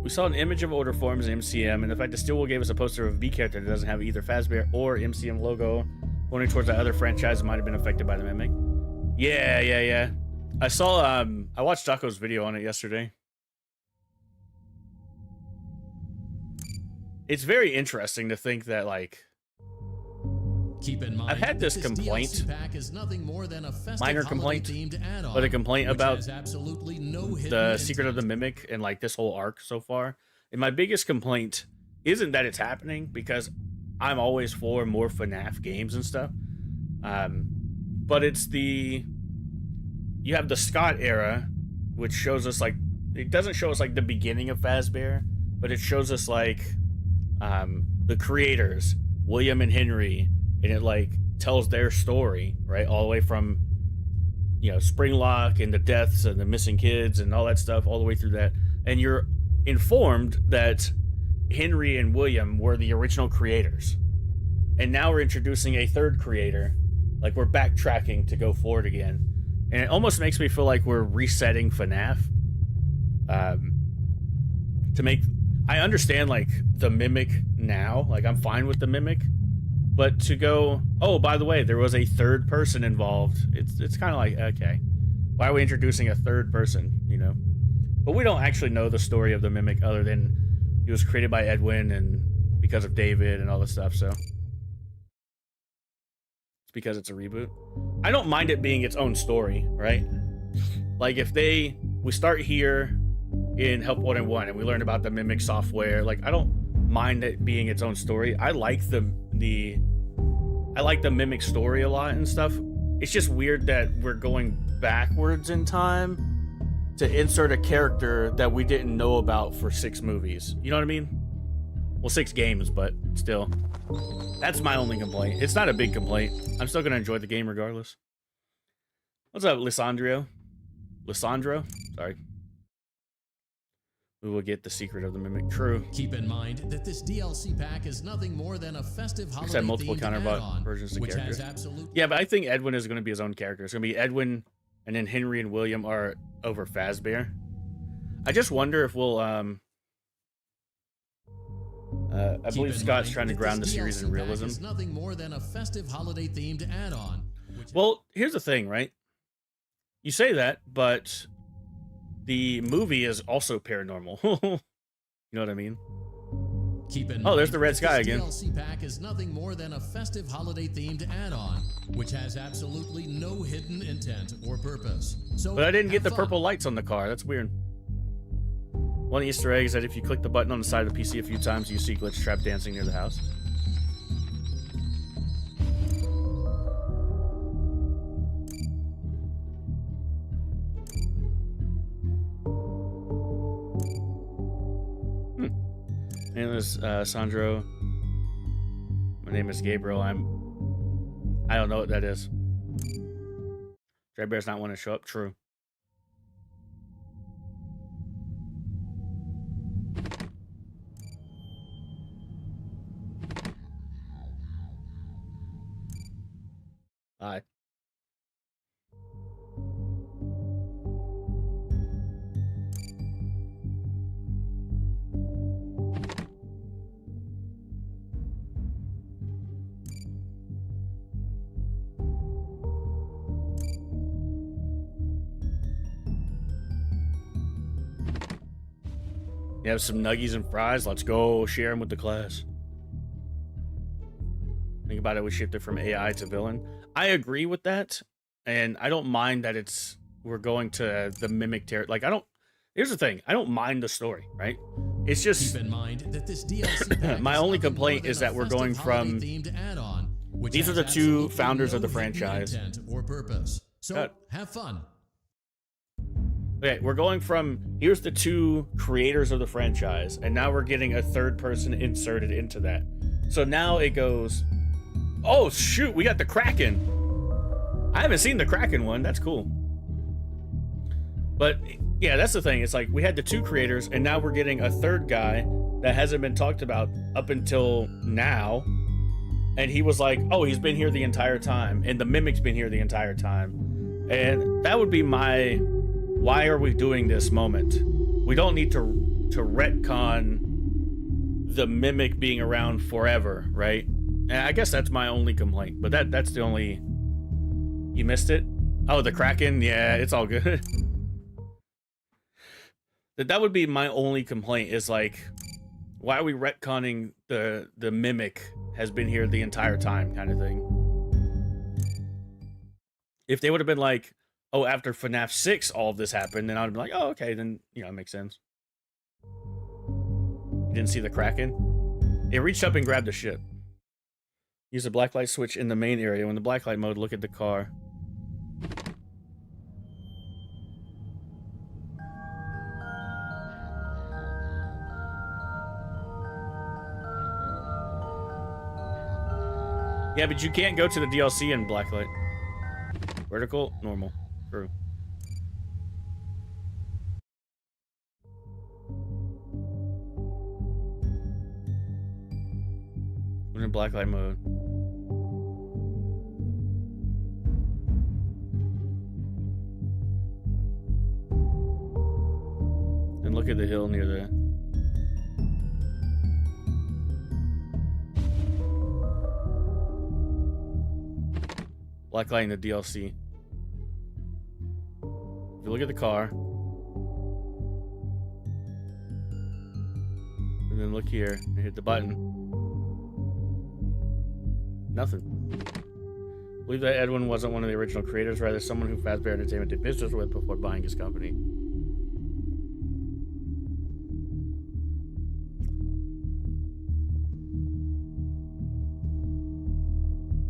We saw an image of order forms in MCM, and the fact that Stillwell gave us a poster of a B character that doesn't have either fazbear or MCM logo pointing towards that other franchise might have been affected by the mimic. Yeah. I saw, I watched Jocko's video on it yesterday. It's very interesting to think that, like, Keep in mind, I've had this complaint, DLC pack is nothing more than a festive minor complaint, holiday-themed add-on, but a complaint which about has absolutely no hidden the Secret of the intent. Mimic and, like, this whole arc so far. And my biggest complaint isn't that it's happening, because I'm always for more FNAF games and stuff. But it's you have the Scott era, which shows us, like, it doesn't show us, like, the beginning of Fazbear, but it shows us, like, the creators, William and Henry, and it, like, tells their story, right, all the way from, you know, Springlock and the deaths and the missing kids and all that stuff, all the way through that. And you're informed that Henry and William were the original creators, and now we're introducing a third creator. Like, we're backtracking to go forward again, and it almost makes me feel like we're resetting FNAF. To make, I understand, like, the Mimic now, like, I'm fine with the Mimic, but to go, oh, by the way, there was a third person involved, it's kind of like, okay, why are we introducing a third person, you know? But we don't actually know the story of the Mimic other than he was created by Edwin and because of David and all this stuff, so it's because it's a reboot. I don't mind it being its own story, right? Like, if we start here in Help Wanted 1 and we learn about the Mimic software, like, I don't mind it being its own story. I like the Mimic story a lot and stuff. It's just weird that we're going backwards in time to insert a character that we didn't know about for 6 movies. You know what I mean? Well, 6 games, but still. That's my only complaint. It's not a big complaint. I'm still gonna enjoy the game regardless. What's up, Lissandro? Sorry. We will get the secret of the Mimic. True. Keep in mind that this DLC pack is nothing more than a festive holiday Said multiple counterbot versions of characters. Yeah, but I think Edwin is going to be his own character. It's going to be Edwin, and then Henry and William are over Fazbear. I just wonder if we'll I believe Scott's trying to ground the series in realism. Is nothing more than a festive holiday-themed add-on. Well, here's the thing, right? You say that, but the movie is also paranormal. You know what I mean? Keep in oh, there's the red sky again. This DLC pack is nothing more than a festive holiday-themed add-on, which has absolutely no hidden intent or purpose. So, but I didn't get the purple lights on the car. That's weird. One Easter egg is that if you click the button on the side of the PC a few times, you see Glitch Trap dancing near the house. And there's Sandro. My name is Gabriel. I don't know what that is. Dre Bear's not want to show up. True. Bye. You have some nuggies and fries? Let's go share them with the class. Think about it, we shifted from AI to villain. I agree with that, and I don't mind that we're going to the mimic territory. Like, here's the thing, I don't mind the story, right? It's just, keep in mind that this DLC pack my only complaint is that we're going from, these are the two founders of the franchise. Or purpose. So have fun. Okay, we're going from, here's the two creators of the franchise, and now we're getting a third person inserted into that. So now it goes, oh shoot, we got the Kraken. I haven't seen the Kraken one, that's cool. But yeah, that's the thing, it's like we had the two creators, and now we're getting a third guy that hasn't been talked about up until now. And he was like, oh, he's been here the entire time, and the mimic's been here the entire time. And that would be my, why are we doing this moment? We don't need to retcon the mimic being around forever, right? And I guess that's my only complaint, but that's the only, you missed it? Oh, the Kraken? Yeah, it's all good. That would be my only complaint, is like, why are we retconning the mimic has been here the entire time kind of thing? If they would have been like, oh, after FNAF 6 all of this happened, then I'd be like, oh, okay, then, you know, it makes sense. You didn't see the Kraken? It reached up and grabbed the ship. Use the blacklight switch in the main area. When the blacklight mode, look at the car. Yeah, but you can't go to the DLC in blacklight. Vertical, normal. True. We're in blacklight mode. And look at the hill near the... Blacklight in the DLC. If you look at the car, and then look here and hit the button, nothing. I believe that Edwin wasn't one of the original creators, rather someone who Fazbear Entertainment did business with before buying his company.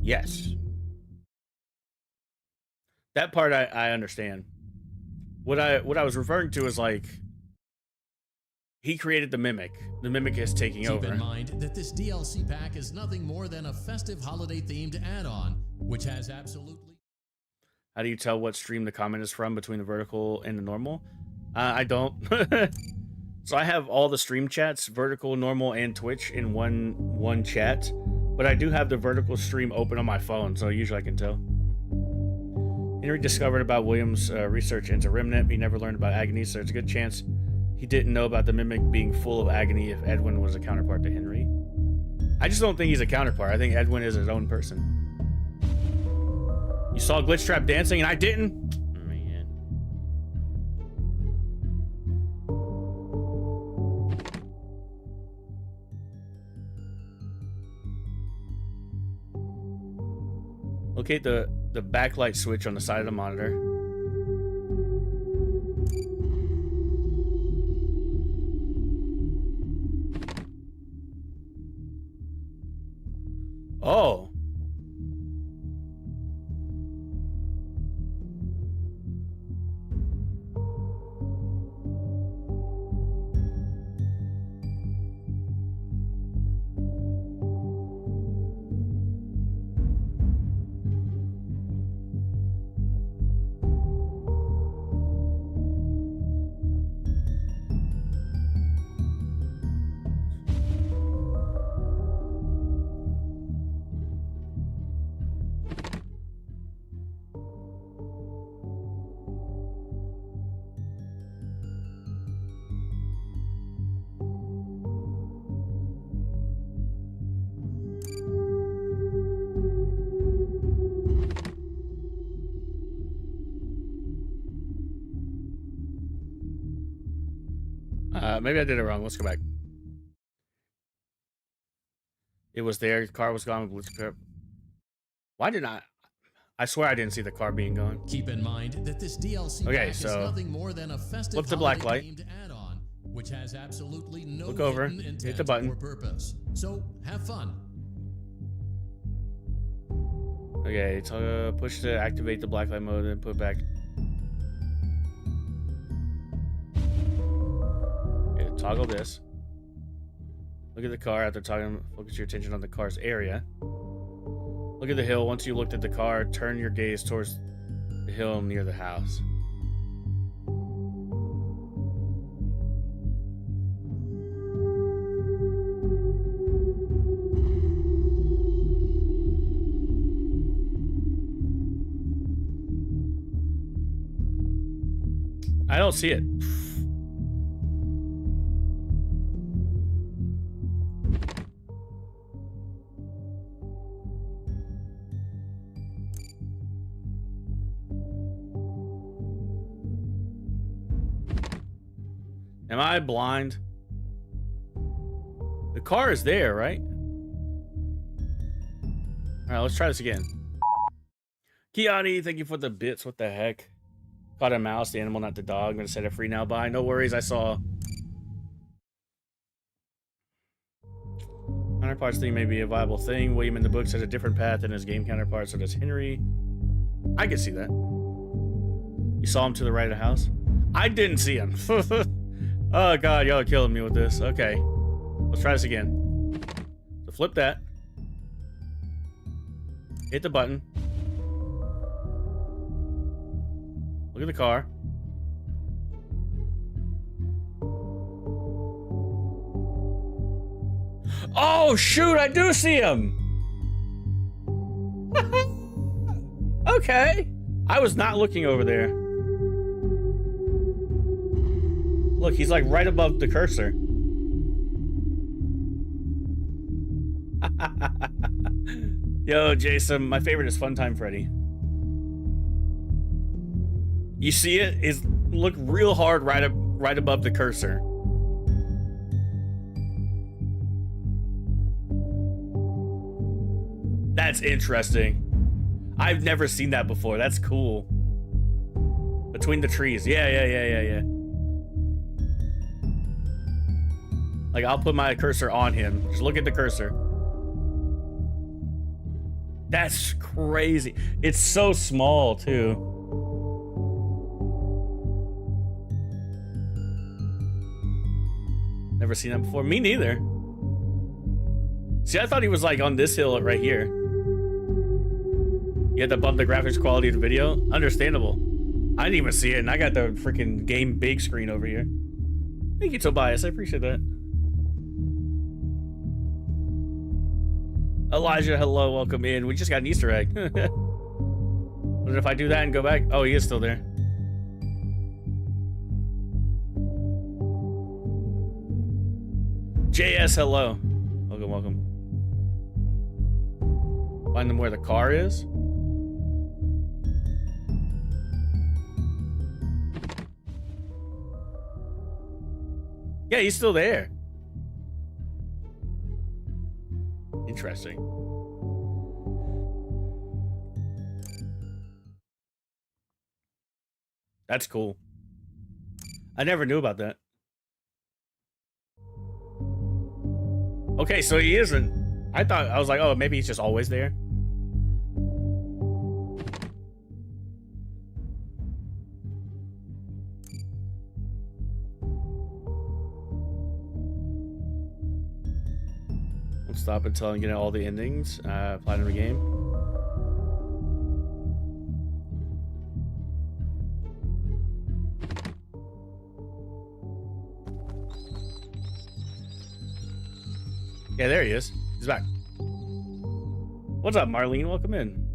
Yes. That part I understand. What I was referring to is like, he created the mimic. The mimic is taking over. Keep in mind that this DLC pack is nothing more than a festive holiday-themed add-on, which has absolutely... How do you tell what stream the comment is from between the vertical and the normal? I don't. So I have all the stream chats, vertical, normal, and Twitch in one chat. But I do have the vertical stream open on my phone, so usually I can tell. Henry discovered about William's research into Remnant. He never learned about agony, so there's a good chance he didn't know about the mimic being full of agony if Edwin was a counterpart to Henry. I just don't think he's a counterpart. I think Edwin is his own person. You saw Glitch Trap dancing and I didn't? Man. Locate the backlight switch on the side of the monitor. Oh. Maybe I did it wrong. Let's go back. It was there. The car was gone. Why did I swear I didn't see the car being gone. Keep in mind that this DLC pack is nothing more than a festive flip the black light. themed add-on, which has absolutely no look over, hit the button. Or purpose. So have fun. Okay, push to activate the blacklight mode and put back. Okay, toggle this. Look at the car after toggling. Focus your attention on the car's area. Look at the hill. Once you looked at the car, turn your gaze towards the hill near the house. I don't see it. Am I blind? The car is there, right? All right, let's try this again. Kiani, thank you for the bits. What the heck? Caught a mouse, the animal, not the dog. I'm gonna set it free now. Bye. No worries. I saw. 100 parts thing may be a viable thing. William in the books has a different path than his game counterpart, so does Henry. I can see that. You saw him to the right of the house? I didn't see him. Oh god, y'all are killing me with this. Okay. Let's try this again. So flip that. Hit the button. Look at the car. Oh shoot, I do see him. Okay. I was not looking over there. Look, he's like right above the cursor. Yo, Jason, my favorite is Funtime Freddy. You see it? Is look real hard right above the cursor. That's interesting. I've never seen that before. That's cool. Between the trees. Yeah. Like, I'll put my cursor on him. Just look at the cursor. That's crazy. It's so small, too. Never seen that before. Me neither. See, I thought he was, like, on this hill right here. You had to bump the graphics quality of the video? Understandable. I didn't even see it, and I got the freaking game big screen over here. Thank you, Tobias. I appreciate that. Elijah, hello, welcome in. We just got an Easter egg. What if I do that and go back? Oh, he is still there. JS, hello. Welcome. Find them where the car is. Yeah, he's still there. Interesting. That's cool. I never knew about that. Okay, so he isn't. I was like, oh, maybe he's just always there. We'll stop until I get all the endings. Platinum the game. Yeah, there he is. He's back. What's up, Marlene? Welcome in.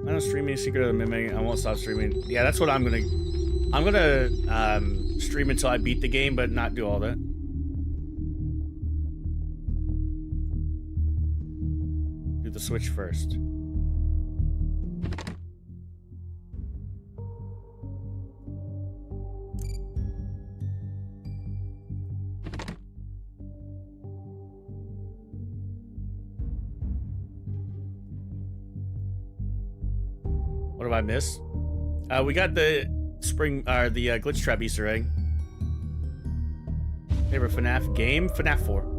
I don't stream any Secret of the Mimic. I won't stop streaming. Yeah, that's what I'm gonna stream until I beat the game, but not do all that. Do the Switch first. What have I missed? We got the the glitch trap Easter egg. Favorite FNAF game? FNAF 4.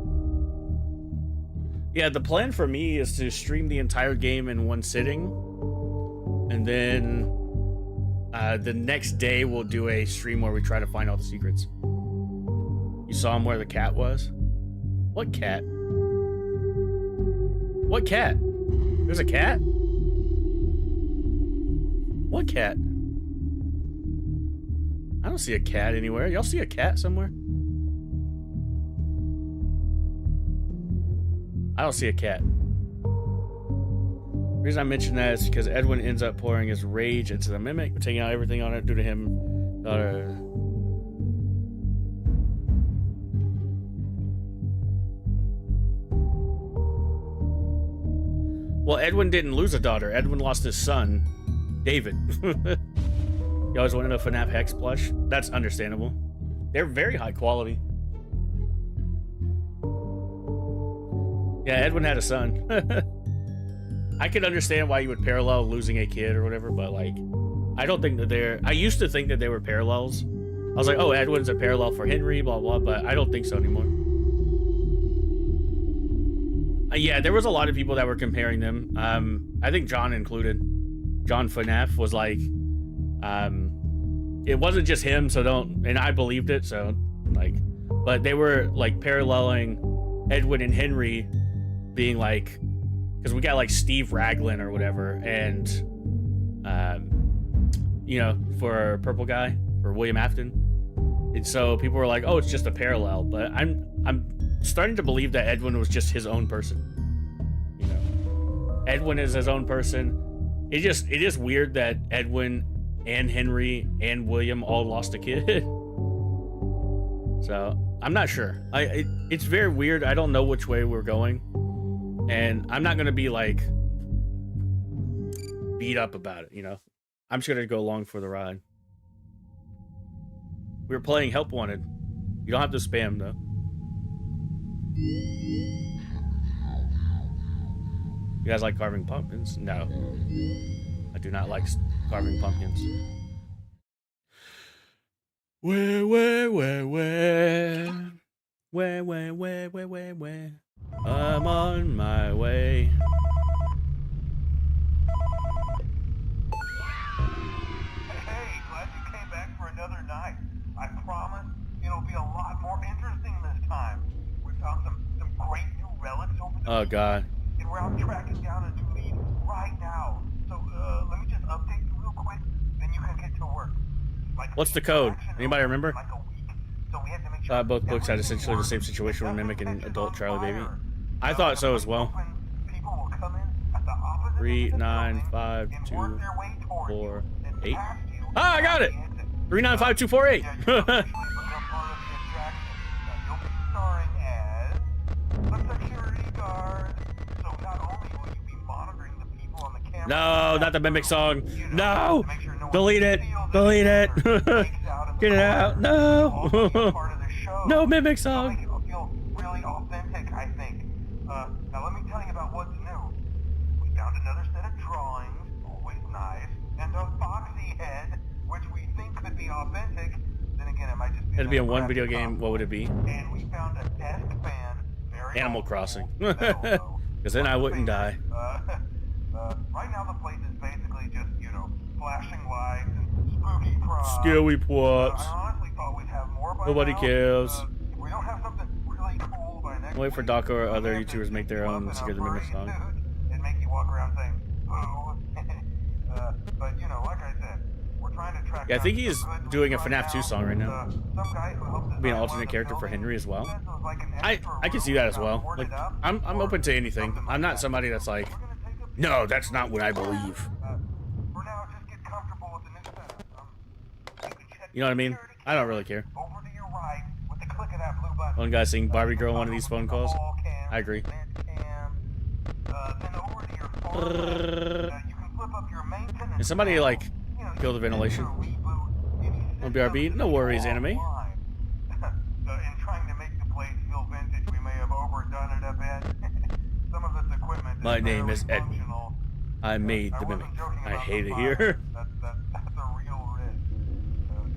Yeah, the plan for me is to stream the entire game in one sitting, and then the next day we'll do a stream where we try to find all the secrets. You saw him where the cat was? What cat? What cat? There's a cat? What cat? I don't see a cat anywhere. Y'all see a cat somewhere? I don't see a cat. The reason I mention that is because Edwin ends up pouring his rage into the mimic, taking out everything on it due to him. Well, Edwin didn't lose a daughter. Edwin lost his son, David. You always wanted a FNAF Hex plush? That's understandable. They're very high quality. Yeah, Edwin had a son. I could understand why you would parallel losing a kid or whatever, but like, I don't think that they're... I used to think that they were parallels. I was like, oh, Edwin's a parallel for Henry, blah, blah, but I don't think so anymore. Yeah, there was a lot of people that were comparing them. I think John included. John FNAF was like, it wasn't just him, so don't... And I believed it, so, like... But they were, like, paralleling Edwin and Henry being like... Because we got, like, Steve Raglan or whatever, and, you know, for Purple Guy, for William Afton. And so people were like, oh, it's just a parallel. But I'm starting to believe that Edwin was just his own person. You know, Edwin is his own person. It is weird that Edwin and Henry and William all lost a kid. So I'm not sure. It's very weird. I don't know which way we're going, and I'm not gonna be like beat up about it. You know, I'm just gonna go along for the ride. We were playing Help Wanted. You don't have to spam though. You guys like carving pumpkins? No. I do not like carving pumpkins. Where? I'm on my way. Hey, glad you came back for another night. I promise it'll be a lot more interesting this time. We found some great new relics over the Oh God. and we're out tracking down a new lead right now. So let me just update you real quick, then you can get to work. Like What's the code? Anybody remember? Like a week. So we have to make sure Both books had essentially the same situation with Mimic and adult Charlie Baby. I thought so as well. People will come in at the opposite 3, 9, and 5, work 2, their way toward 4, you and 8. past you Ah, I got it. 395248. Yeah, you'll officially become part of the attraction. You'll be starring as a security guard. So not only will you be monitoring the people on the camera. No, not the Mimic song. No. to make sure no one Delete it. steals Delete it. or leaks out in the Get it out. corner. No. You'll also be part of the show. No Mimic It'll song. make it feel really authentic, I think. Now let me tell you about what's new. We found another set of drawings, always nice, and a foxy head, which we think could be authentic. Then again, it might just be. It'd be in another one video graphic game. What would it be? And we found a desk fan. Very Animal old Crossing. school, metal, Because then I wouldn't die. Right now the place is basically just, you know, flashing lights and spooky props. Scary props. I honestly thought we'd have more by Nobody now. cares. If we don't have something really cool by next Wait for week, Doc or other we'll have to YouTubers make their you own up in Secret a the Mimic furry song. suit and make you walk around saying, boo. But, you know, like I said, we're trying to track Yeah, I think down he is some good doing a leads FNAF right 2 song right now. Some guy who helped Be an design one alternate of the character for buildings. Henry as well. Says it was like an I extra can see that as room, well. boarded Like, up, I'm or open to anything. something like I'm not that. somebody that's like, We're gonna take a peek. no, that's not what I believe. For now, just get comfortable with the new setup. You can check You know what I mean? security I don't really care. over to your right with the click of that blue button. One guy saying Barbie Girl on one of these phone calls. Wall cam, I agree. vent cam. Then over to your far left, you can flip up your maintenance. Is somebody panel. like You know, kill the you can ventilation? reboot any On system BRB? that No you worries, offline. anime. In trying to make the place feel vintage, we may have overdone it a bit. Some of this equipment My is name is barely Edwin. functional, I made the mimic. I hate it here. That's a real risk.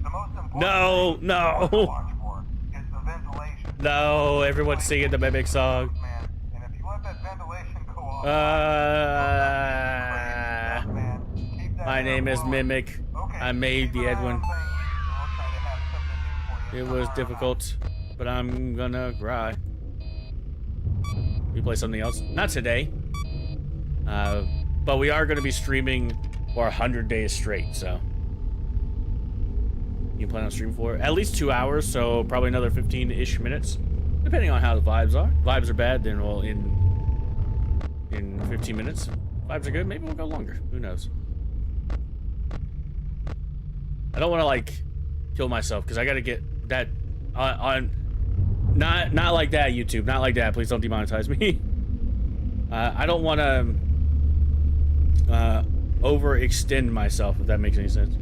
The most important No, thing no. to watch for is the ventilation. No, everyone's singing the mimic song. Man, and if you let that ventilation go off, my name is Mimic. I made the Edwin. It was difficult, but I'm gonna cry. We play something else? Not today. But we are gonna be streaming for 100 days straight, so. You plan on streaming for at least 2 hours, so probably another 15-ish minutes, depending on how the vibes are. Vibes are bad, then we'll in 15 minutes. Vibes are good, maybe we'll go longer. Who knows? I don't want to like kill myself because I got to get that on. Not like that, YouTube. Not like that. Please don't demonetize me. I don't want to overextend myself, if that makes any sense.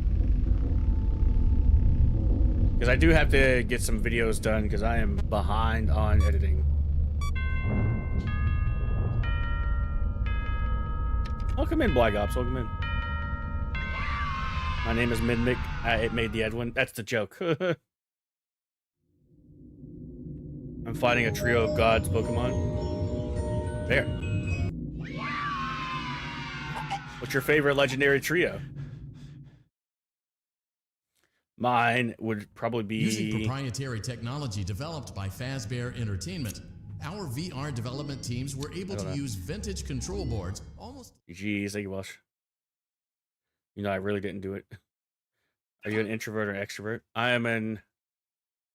Because I do have to get some videos done because I am behind on editing. Welcome in, Black Ops. Welcome in. My name is Mimic. It made the Edwin. That's the joke. I'm fighting a trio of gods Pokemon. There. What's your favorite legendary trio? Mine would probably be... Using proprietary technology developed by Fazbear Entertainment, our VR development teams were able to use vintage control boards almost... Jeez, thank you, Welsh. You know, I really didn't do it. Are you an introvert or extrovert? I am an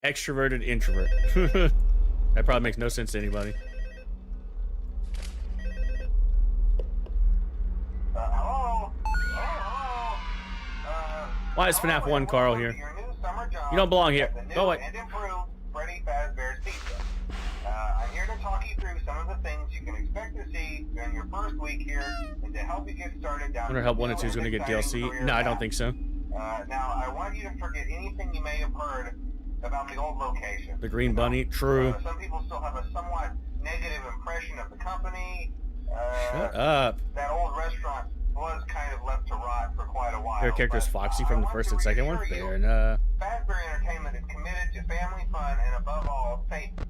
extroverted introvert. That probably makes no sense to anybody. Hello? Why is FNaF 1 Carl here? You don't belong here. Go away. And improved Freddy Fazbear's Pizza. I'm here to talk you through some of the things you can expect to see during your first week here and to help you get started down. FNaF Help Wanted 2 is going to get DLC. No, I don't think so. Now, I want you to forget anything you may have heard about the old location. The Green Bunny, true. Some people still have a somewhat negative impression of the company. Shut up. That old restaurant was kind of left to rot for quite a while. Their character's Foxy from the first and second one. Fair enough. Fazbear Entertainment is committed to family fun and above all, safety.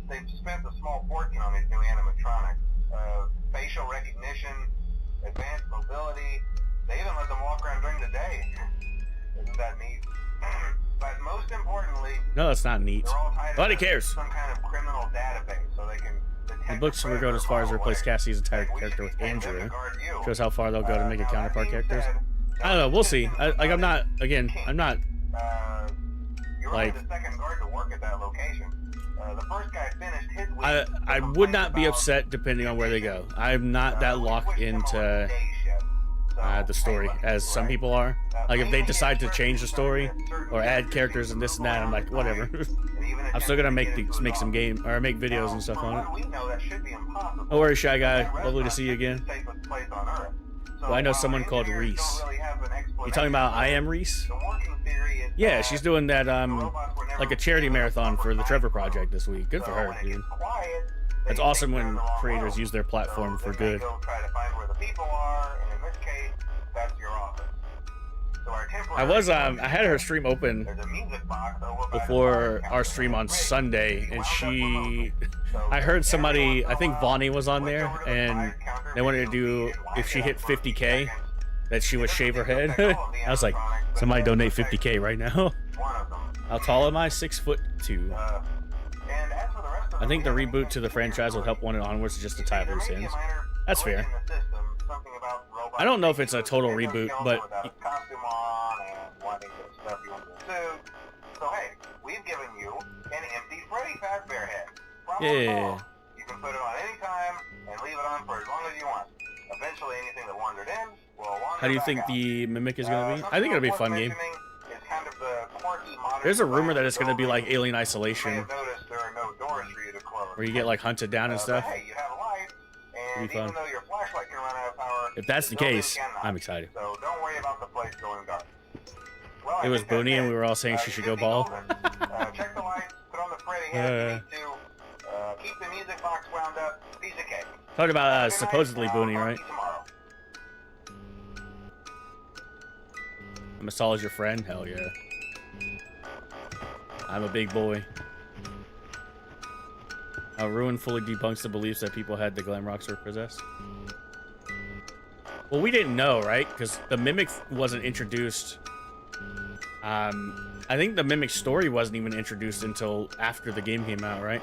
They've spent a small fortune on these new animatronics. Facial recognition, advanced mobility. They even let them walk around during the day. Isn't that neat? But most importantly, no, that's not neat. Nobody cares. Some kind of criminal database, so they can. The books were going as far as to replace Cassie's entire character with Andrew. Shows how far they'll go to make a counterpart characters. I don't know. We'll see. I'm not. Again, I'm not. Like. The second guard to work at that location. The first guy finished his week. I would not be upset depending on where they go. I'm not that locked into the story as some people are. Like if they decide to change the story or add characters and this and that, I'm like whatever. I'm still gonna make some game or make videos and stuff on it. Don't worry, Shy Guy. Lovely to see you again. Well, I know someone called Reese. You talking about I Am Reese? Yeah, she's doing that like a charity marathon for the Trevor Project this week. Good for her, dude. It's awesome when creators use their platform for good. I had her stream open before our stream on Sunday, and I heard somebody, I think Vonnie was on there, and they wanted to do, if she hit 50K, that she would shave her head. I was like, somebody donate 50K right now. How tall am I? 6'2". I think the reboot to the franchise will help Wanted onwards just to tie loose ends. That's fair. I don't know if it's a total reboot, but so hey, we've given you an empty Freddy Fazbear head. Yeah. You can put it on any time and leave it on for as long as you want. Eventually, anything that wandered in will wander. How do you think the Mimic is gonna be? I think it'll be a fun game. There's a rumor that it's gonna be like Alien Isolation, where you get like hunted down and stuff. It'll be fun. If that's the case, I'm excited. So don't worry about the place going dark. Well, it was Booney, and we were all saying she should go bald. Check the lights, put on the Freddy head, keep the music box wound up, piece of cake. Talking about supposedly Booney, right? I'm as tall as your friend? Hell yeah. I'm a big boy. Ruin fully debunks the beliefs that people had the glam rocks were possessed. Well, we didn't know, right? Because the Mimic wasn't introduced. I think the Mimic story wasn't even introduced until after the game came out, right?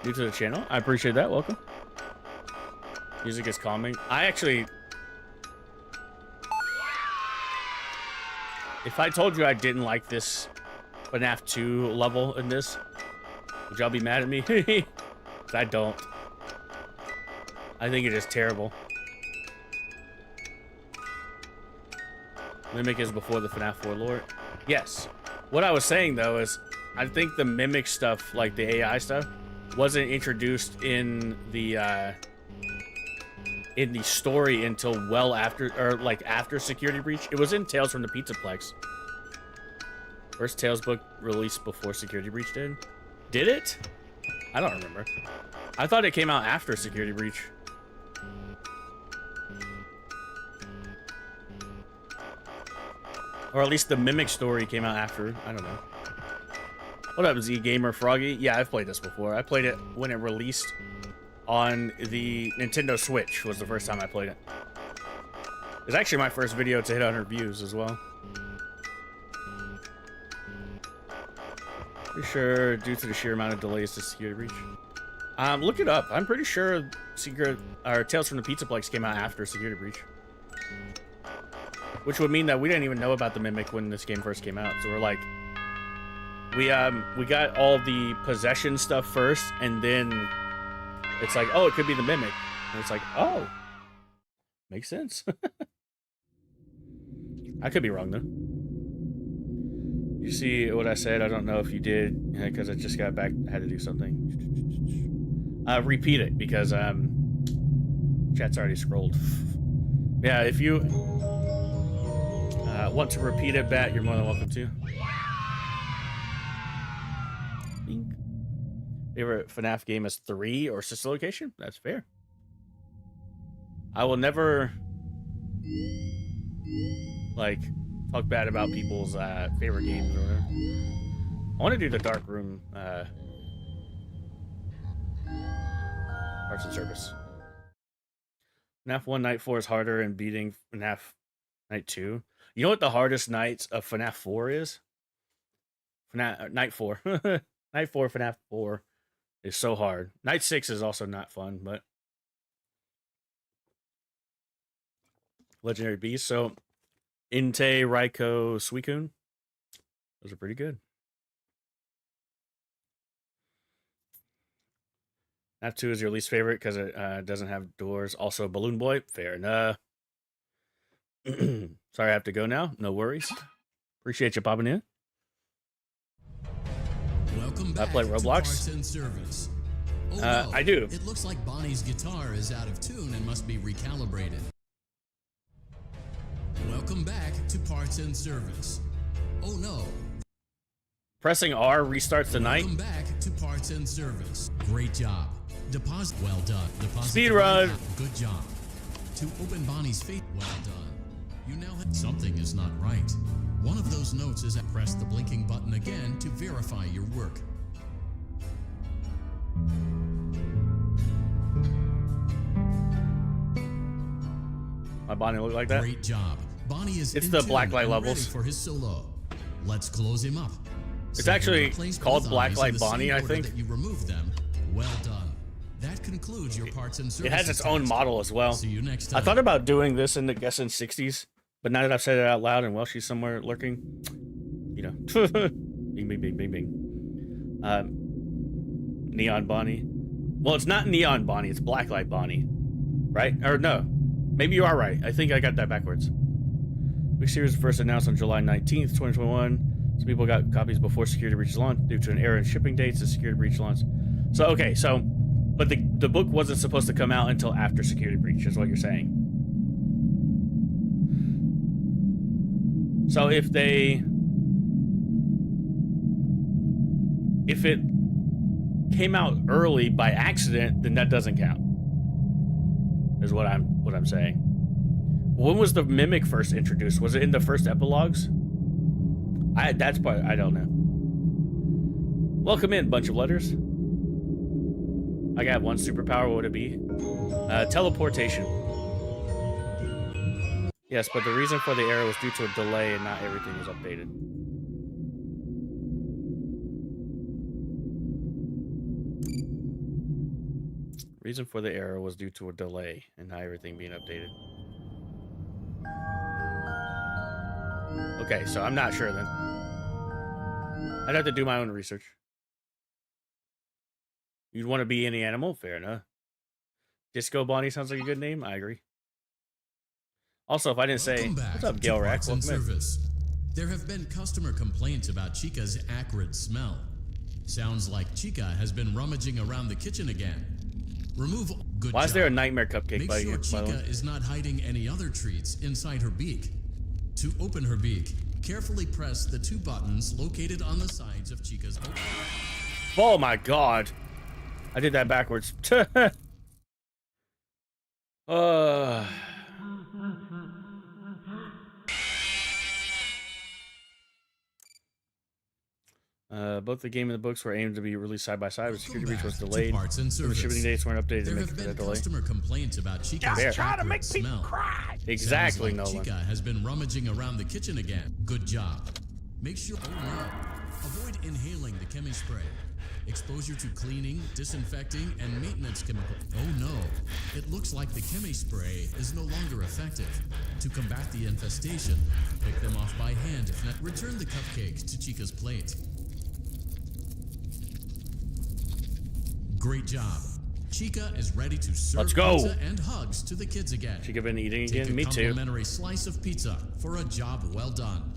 New to the channel. I appreciate that. Welcome. Music is calming. I actually... If I told you I didn't like this FNAF 2 level in this, would y'all be mad at me? 'Cause I don't. I think it is terrible. Mimic is before the FNAF 4 lore. Yes. What I was saying, though, is I think the Mimic stuff, like the AI stuff, wasn't introduced in the story until well after, or like after Security Breach. It was in Tales from the Pizzaplex. First Tales book released before Security Breach did. Did it? I don't remember. I thought it came out after Security Breach. Or at least the Mimic story came out after. I don't know. What up, Z Gamer Froggy? Yeah, I've played this before. I played it when it released on the Nintendo Switch. Was the first time I played it. It was actually my first video to hit 100 views as well. Pretty sure due to the sheer amount of delays to Security Breach. Look it up. I'm pretty sure Tales from the Pizzaplex came out after Security Breach. Which would mean that we didn't even know about the Mimic when this game first came out. So we're like, we got all the possession stuff first, and then it's like, oh, it could be the Mimic. And it's like, oh, makes sense. I could be wrong, though. You see what I said? I don't know if you did, because I just got back, had to do something. Repeat it, because chat's already scrolled. Yeah, if you want to repeat it, Bat, you're more than welcome to. Favorite FNAF game is 3 or Sister Location? That's fair. I will never like talk bad about people's favorite games or whatever. I want to do the Dark Room Arts and Service. FNAF 1 Night 4 is harder in beating FNAF Night 2. You know what the hardest nights of FNAF 4 is? Night 4. Night 4 FNAF 4 is so hard. Night 6 is also not fun, but Legendary Beast. So Inte, Raiko, Suicune. Those are pretty good. FNAF 2 is your least favorite because it doesn't have doors. Also Balloon Boy. Fair enough. Sorry I have to go now. No worries. Appreciate you popping in. Welcome back. I play Roblox. To Service. Oh, no. I do. It looks like Bonnie's guitar is out of tune and must be recalibrated. Welcome back to Parts and Service. Oh no. Pressing R restarts the night. Welcome back to Parts and Service. Great job. Deposit. Well done. Deposit. Speed run. Good job. To open Bonnie's face. Well done. You now have something is not right. One of those notes is press the blinking button again to verify your work. My Bonnie look like that? Great job. Bonnie is it's the blacklight levels ready for his solo. Let's close him up. It's actually called Blacklight Bonnie, I think. That you remove them. Well done. That concludes your Parts and Services. It has its own model as well. See you next time. I thought about doing this in the Guessing 60s, but now that I've said it out loud and well, she's somewhere lurking, you know. Bing, bing, bing, bing, bing. Neon Bonnie. Well, it's not Neon Bonnie, it's Blacklight Bonnie. Right? Or no. Maybe you are right. I think I got that backwards. Big series was first announced on July 19th, 2021. Some people got copies before Security Breach launch due to an error in shipping dates. The Security Breach launch. So, okay, so, but the book wasn't supposed to come out until after Security Breach, is what you're saying. So if it came out early by accident, then that doesn't count. Is what I'm saying. When was the mimic first introduced? Was it in the first epilogues? That's part I don't know. Welcome in, bunch of letters. I got one superpower. What would it be? Teleportation. Yes, but the reason for the error was due to a delay and not everything was updated. Reason for the error was due to a delay and not everything being updated. Okay, so I'm not sure then. I'd have to do my own research. You'd want to be any animal? Fair enough. Disco Bonnie sounds like a good name. I agree. Also, if I didn't say, what's up, Gail Rack? There have been customer complaints about Chica's acrid smell. Sounds like Chica has been rummaging around the kitchen again. Remove good Why job. is there a nightmare cupcake by here? Make sure here, Chica is not hiding any other treats inside her beak. To open her beak, carefully press the 2 buttons located on the sides of Chica's opening. Oh my god. I did that backwards. Both the game and the books were aimed to be released side by side, but security breach was delayed. The shipping dates weren't updated to make for that delay. Customer complaints about Chica's Just trying to make people cry. Exactly, like Nolan. Chica has been rummaging around the kitchen again. Good job. Make sure. Oh no. Avoid inhaling the chemi spray. Exposure to cleaning, disinfecting, and maintenance chemicals. Oh no. It looks like the chemi spray is no longer effective. To combat the infestation, pick them off by hand. If not, return the cupcakes to Chica's plate. Great job. Chica is ready to serve pizza and hugs to the kids again. Chica been eating Take again? a Me too. complimentary slice of pizza for a job well done.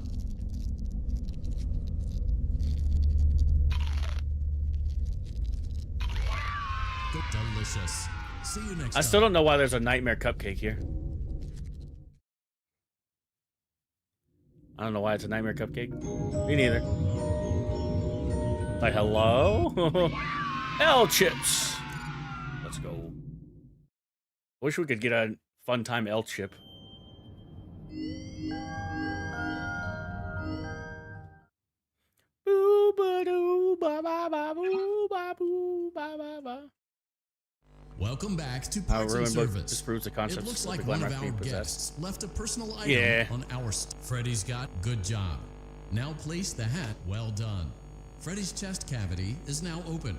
Delicious. See you next time. I still don't know why there's a nightmare cupcake here. I don't know why it's a nightmare cupcake. Me neither. Like, hello? L chips. Let's go. Wish we could get a fun time L chip. Boo ba doo ba ba ba boo ba boo ba ba ba. Welcome back to Parts and Service. This proves the concept. It looks like one of our guests left a personal item on our Freddy's got good job. Now place the hat. Well done. Freddy's chest cavity is now open.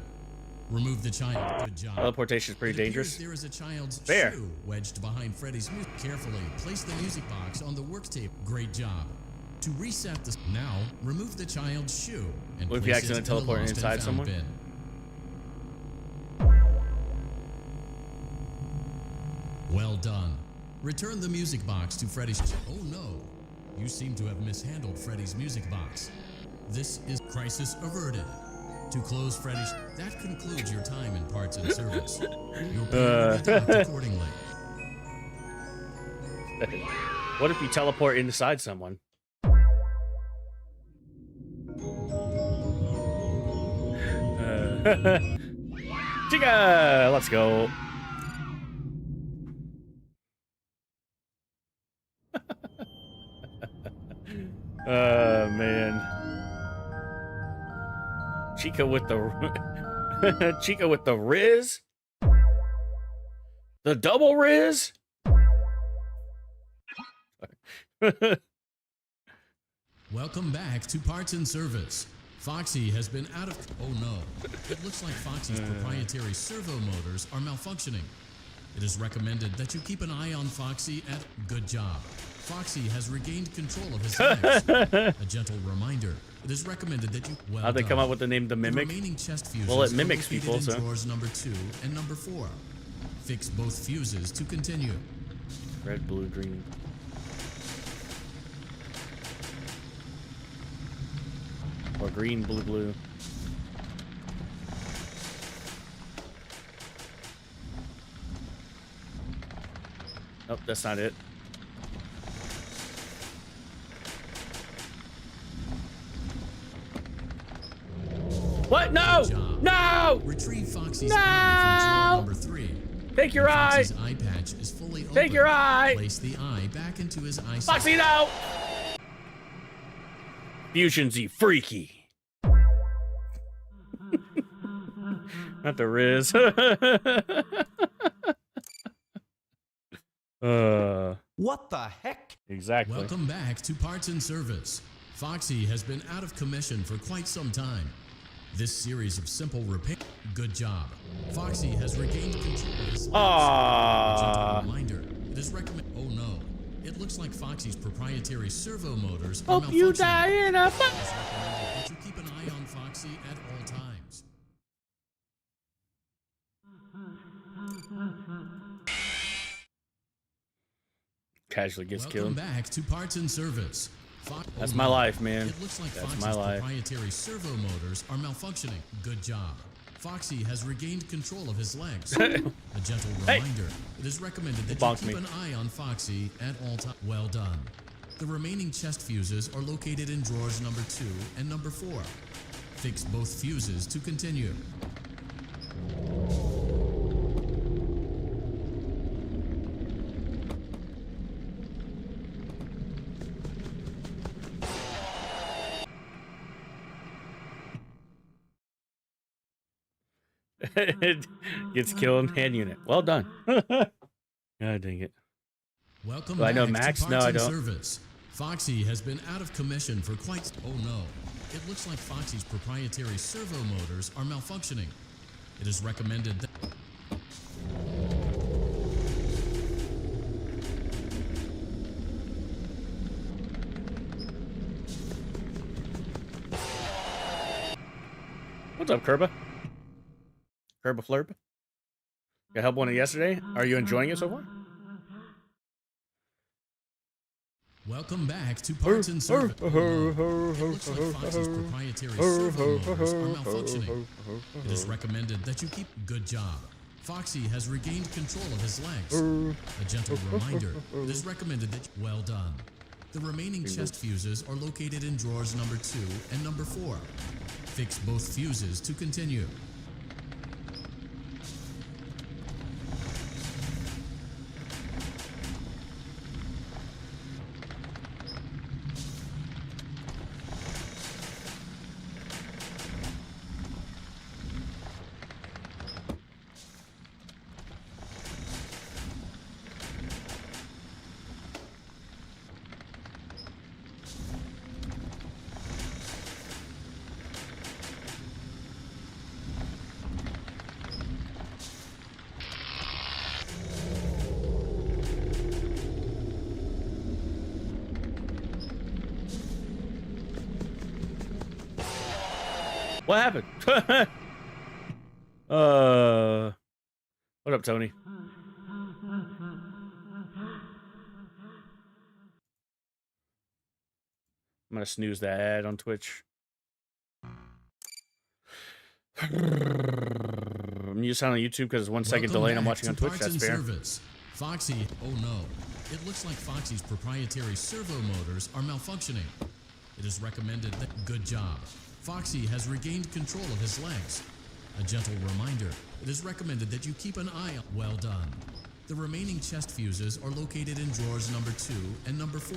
Remove the child. Good job. Teleportation is pretty dangerous. There is a child's shoe wedged behind Freddy's music. Carefully place the music box on the work tape. Great job. To reset this, now remove the child's shoe and what if you accidentally teleport inside someone? Bin. Well done. Return the music box to Freddy's. Oh no, you seem to have mishandled Freddy's music box. This is crisis averted. To close Freddy's, that concludes your time in Parts and Service. Your pay will be docked accordingly. What if you teleport inside someone? Chica, let's go. Man. Chica with the Chica with the Riz? The double Riz? Welcome back to Parts and Service. Foxy has been out of... Oh no. It looks like Foxy's proprietary servo motors are malfunctioning. It is recommended that you keep an eye on Foxy at Good Job. Foxy has regained control of his lives. A gentle reminder. It is recommended that you... Well How'd they come up with the name The Mimic? The remaining chest fuses well, it mimics people, in so... drawers number 2 and number 4. Fix both fuses to continue. Red, blue, green. Or green, blue, blue. Nope, that's not it. What? No! No! Retrieve Foxy's No! eye from drawer number 3. Take your eye! Foxy's eye patch is fully open. Take your eye! Place the eye back into his eye Foxy, socket. no! Fusion's freaky. Not the Riz. What the heck? Exactly. Welcome back to Parts and Service. Foxy has been out of commission for quite some time. This series of simple repair. Good job. Foxy has regained control of his Aww. reminder. It is recommended. Oh no. It looks like Foxy's proprietary servo motors are Hope you malfunctioning. die in a It is recommended that you keep an eye on Foxy at all times. Casually gets Welcome killed. back to Parts and Service. That's my life, man. It looks like That's Foxy's my life. proprietary servo motors are malfunctioning. Good job. Foxy has regained control of his legs. A gentle reminder. It is recommended that you keep an eye on Foxy at all times. Well done. The remaining chest fuses are located in drawers number 2 and number 4. Fix both fuses to continue. It gets killed in hand unit. Well done. God dang it. Welcome Do I know back Max? to No, Parts I and don't. Service. Foxy has been out of commission for quite. Oh no! It looks like Foxy's proprietary servo motors are malfunctioning. It is recommended that. What's up, Kerba? Kerba Flurb? Got help wanted yesterday? Are you enjoying it so far? Welcome back to Parts and Service. It looks like Foxy's proprietary servo motors are malfunctioning. It is recommended that you keep. Good job. Foxy has regained control of his legs. A gentle reminder. It is recommended that. Well done. The remaining chest fuses are located in drawers number 2 and number 4. Fix both fuses to continue. What happened? What up, Tony? I'm gonna snooze that ad on Twitch. Mute sound on YouTube because it's 1 second delay and I'm watching on Twitch. That's fair. Service. Foxy. Oh no. It looks like Foxy's proprietary servo motors are malfunctioning. It is recommended that. Good job. Foxy has regained control of his legs. A gentle reminder. It is recommended that you keep an eye on. Well done. The remaining chest fuses are located in drawers number 2 and number 4.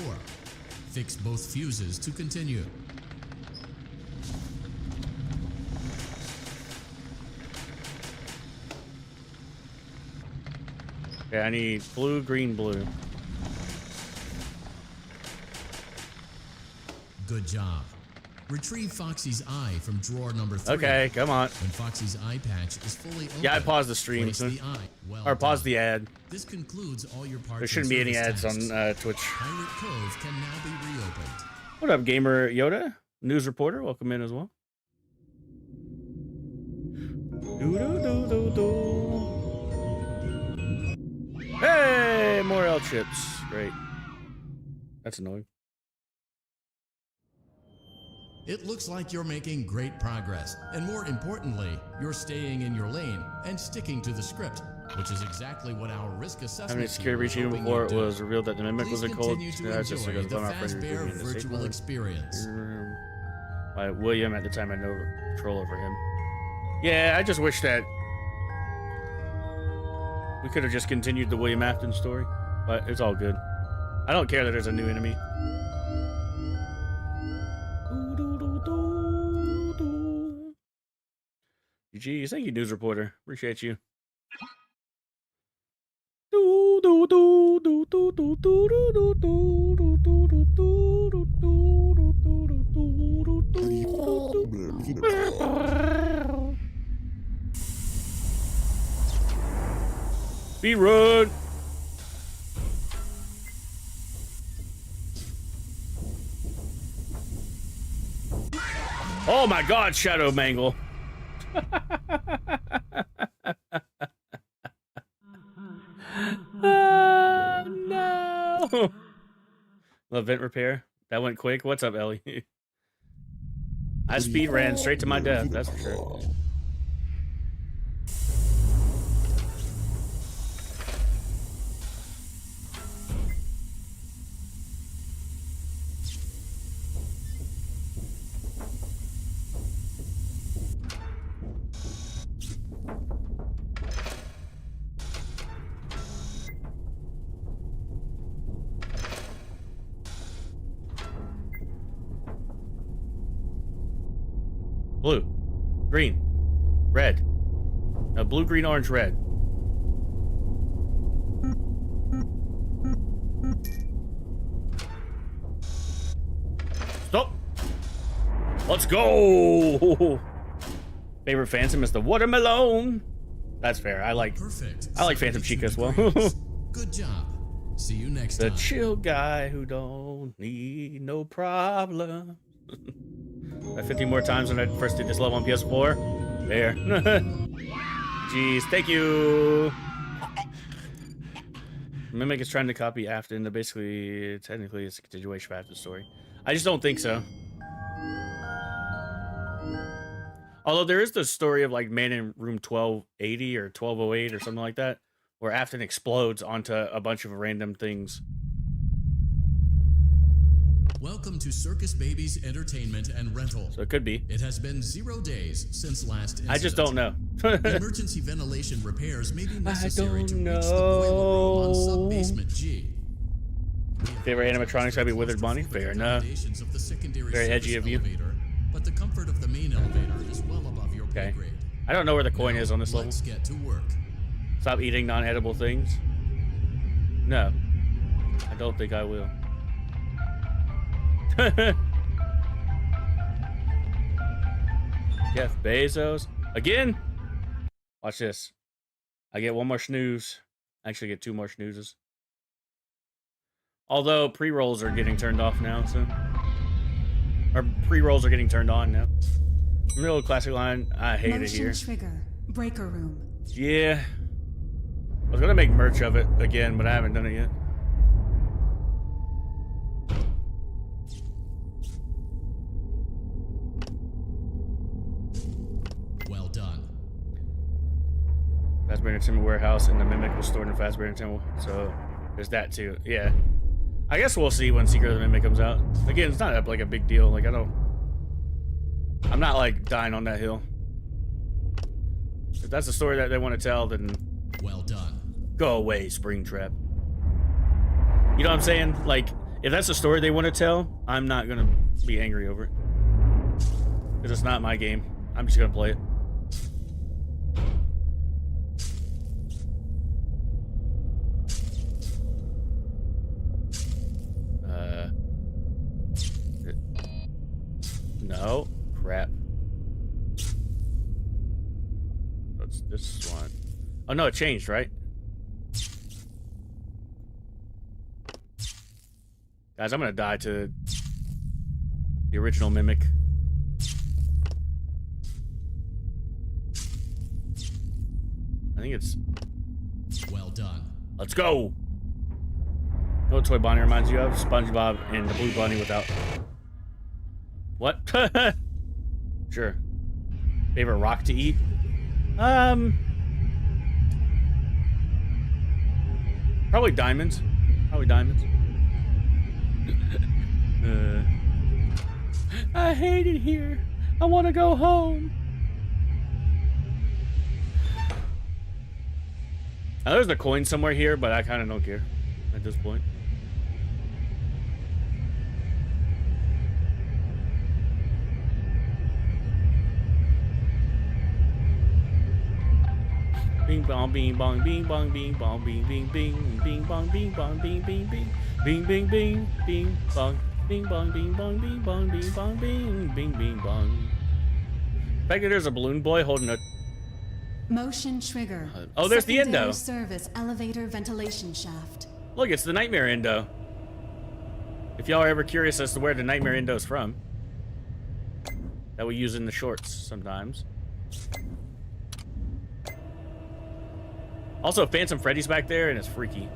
Fix both fuses to continue. Okay, I need blue, green, blue. Good job. Retrieve Foxy's eye from drawer number 3. Okay, come on. When Foxy's eye patch is fully open, Yeah, I paused the stream. place the eye. Well Or pause done. the ad. This concludes all your parts. There shouldn't be any ads on Twitch. Pirate Cove can now be reopened. What up, Gamer Yoda? News reporter, welcome in as well. Hey, more L chips. Great. That's annoying. It looks like you're making great progress, and more importantly, you're staying in your lane and sticking to the script, which is exactly what our risk assessment. How many security breach even before it was revealed that the mimic was a cold? Please continue to enjoy the fazbear virtual experience. by William. At the time, I had no control over him. Yeah, I just wish that we could have just continued the William Afton story, but it's all good. I don't care that there's a new enemy. GG, thank you, news reporter. Appreciate you. Speed run. Oh my God, Shadow Mangle. No. Love vent repair. That went quick. What's up, Ellie? I speed ran straight to my death. That's for sure. Blue, green, red. No, blue, green, orange, red. Stop. Let's go. Favorite Phantom is the watermelon. That's fair. I like Phantom Chica as well. Good job. See you next time. The chill guy who don't need no problem. 50 more times when I first did this level on PS4. There. Jeez, thank you. Mimic is trying to copy Afton. Basically, technically, it's a continuation of Afton's story. I just don't think so. Although there is the story of like man in room 1280 or 1208 or something like that, where Afton explodes onto a bunch of random things. Welcome to Circus Baby's Entertainment and Rental. So it could be. It has been 0 days since last incident. I just don't know. Emergency ventilation repairs may be necessary to reach the boiler room on sub-basement G. Favorite animatronics would be Withered Bonnie. Fair enough. Very edgy of you. But the comfort of the main elevator is well above your pay grade. I don't know where the coin is on this level. Let's get to work. Stop eating non-edible things. No, I don't think I will. Jeff Bezos again. Watch this. I get one more snooze. I actually get 2 more snoozes. Although pre-rolls are getting turned off now, so or pre-rolls are getting turned on now. Real classic line. I hate it here. Trigger. Breaker room. Yeah. I was gonna make merch of it again, but I haven't done it yet. Well done. Fazbear Entertainment Warehouse and the Mimic was stored in Fazbear Entertainment, so there's that too. Yeah. I guess we'll see when Secret of the Mimic comes out. Again, it's not like a big deal. Like I'm not like dying on that hill. If that's the story that they want to tell, then well done. Go away, Springtrap. You know what I'm saying? Like, if that's the story they want to tell, I'm not gonna be angry over it. Because it's not my game. I'm just gonna play it. No. Crap. What's this one? Oh no, it changed, right? Guys, I'm gonna die to the original Mimic. I think it's... well done. Let's go! You know what Toy Bonnie reminds you of? SpongeBob and the Blue Bunny without... What? Sure. Favorite rock to eat? Probably diamonds. Probably diamonds. I hate it here. I want to go home. Now, there's a coin somewhere here, but I kind of don't care at this point. Bing bong bing bong bing bong bing bong bing bing bing bing bong bing bong bing bing bing bing bing bing bing bong bing bong bing bong bing bong bing bong bing bing bing bong. The fact that there's a balloon boy holding a motion trigger. Oh, there's the Secondary endo. Service elevator ventilation shaft. Look, it's the nightmare endo. If y'all are ever curious as to where the nightmare endo is from, that we use in the shorts sometimes. Also, Phantom Freddy's back there, and it's freaky.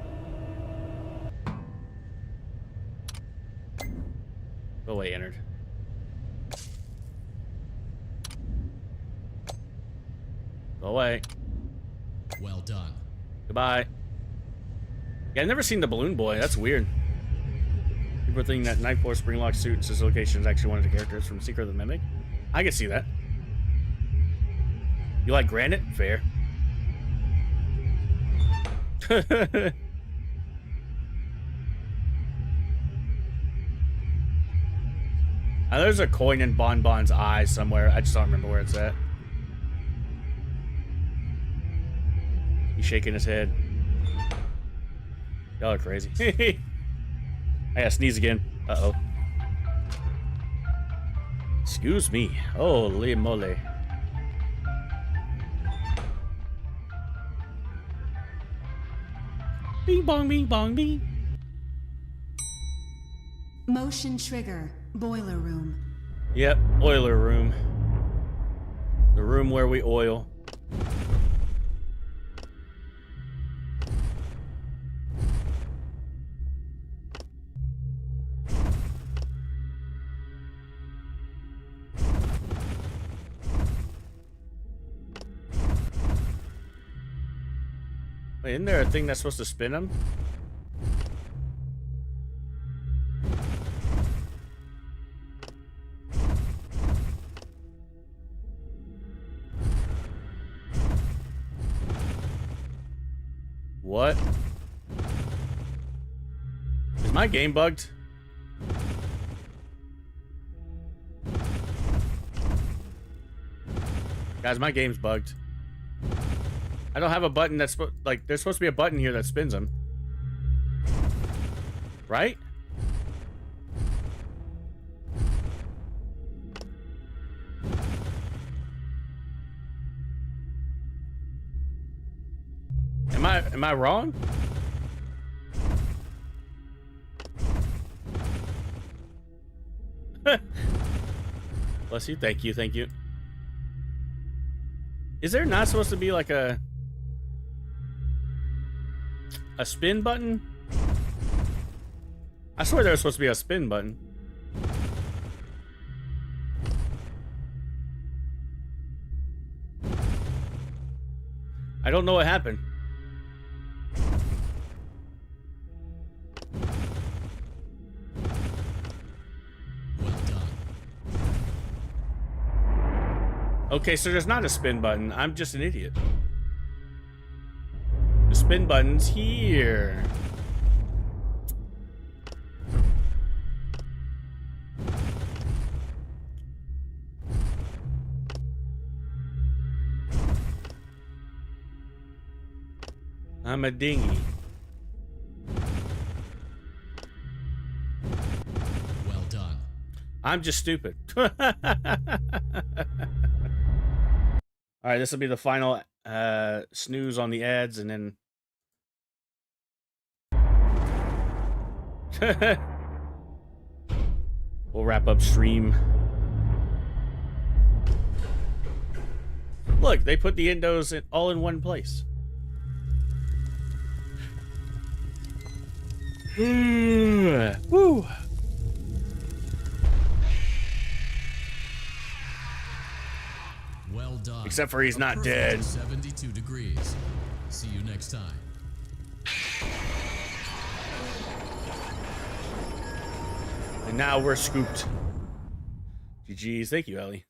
Go away, entered. Go away. Well done. Goodbye. Yeah, I've never seen the balloon boy. That's weird. People think that Night Force Springlock suits his location is actually one of the characters from Secret of the Mimic. I can see that. You like granite? Fair. There's a coin in Bon Bon's eye somewhere. I just don't remember where it's at. He's shaking his head. Y'all are crazy. I gotta sneeze again. Uh-oh. Excuse me. Holy moly. Bing bong bing bong bing. Motion trigger. Boiler room. Yep, oiler room. The room where we oil. Wait, isn't there a thing that's supposed to spin them? What? Is my game bugged? Guys, my game's bugged. I don't have a button that's like, there's supposed to be a button here that spins them. Right? Am I wrong? Bless you. Thank you. Thank you. Is there not supposed to be like a spin button? I swear there was supposed to be a spin button. I don't know what happened. Well done. Okay, so there's not a spin button. I'm just an idiot. The spin button's here. I'm a dinghy. Well done. I'm just stupid. All right, this will be the final snooze on the ads, and then we'll wrap up stream. Look, they put the endos all in one place. Woo. Well done. Except for he's not dead. 72 degrees. See you next time. And now we're scooped. GG's. Thank you, Ellie.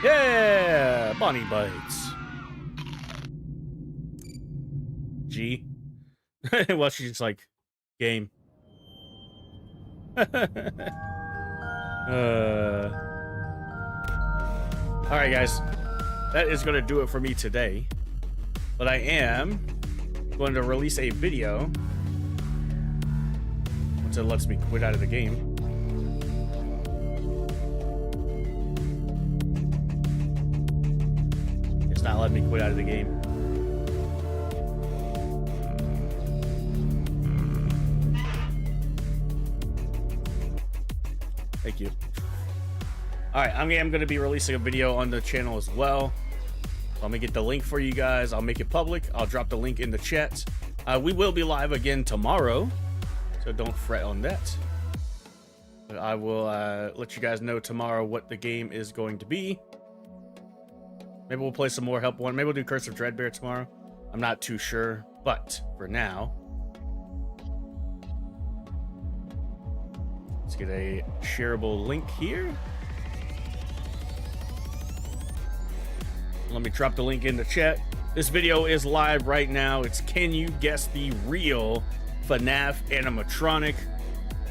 Yeah! Bonnie bites. G. Well, she's just like, game. Alright, guys. That is going to do it for me today. But I am going to release a video once it lets me quit out of the game. It's not letting me quit out of the game. Thank you. Alright, I'm going to be releasing a video on the channel as well. Let me get the link for you guys. I'll make it public. I'll drop the link in the chat. We will be live again tomorrow, so don't fret on that. But I will let you guys know tomorrow what the game is going to be. Maybe we'll play some more Help Wanted. Maybe we'll do Curse of Dreadbear tomorrow. I'm not too sure, but for now, let's get a shareable link here. Let me drop the link in the chat. This video is live right now. It's Can You Guess the Real FNAF Animatronic.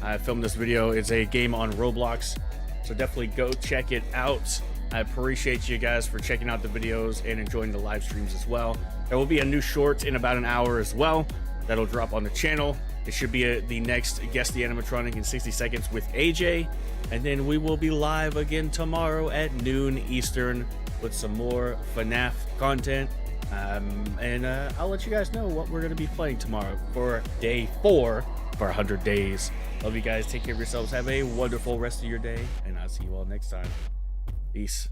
I filmed this video. It's a game on Roblox, so definitely go check it out. I appreciate you guys for checking out the videos and enjoying the live streams as well. There will be a new short in about an hour as well that'll drop on the channel. It should be the next Guess the Animatronic in 60 seconds with AJ, and then we will be live again tomorrow at noon Eastern with some more FNAF content, and I'll let you guys know what we're going to be playing tomorrow for day 4 for 100 days. Love you guys. Take care of yourselves. Have a wonderful rest of your day, and I'll see you all next time. Peace.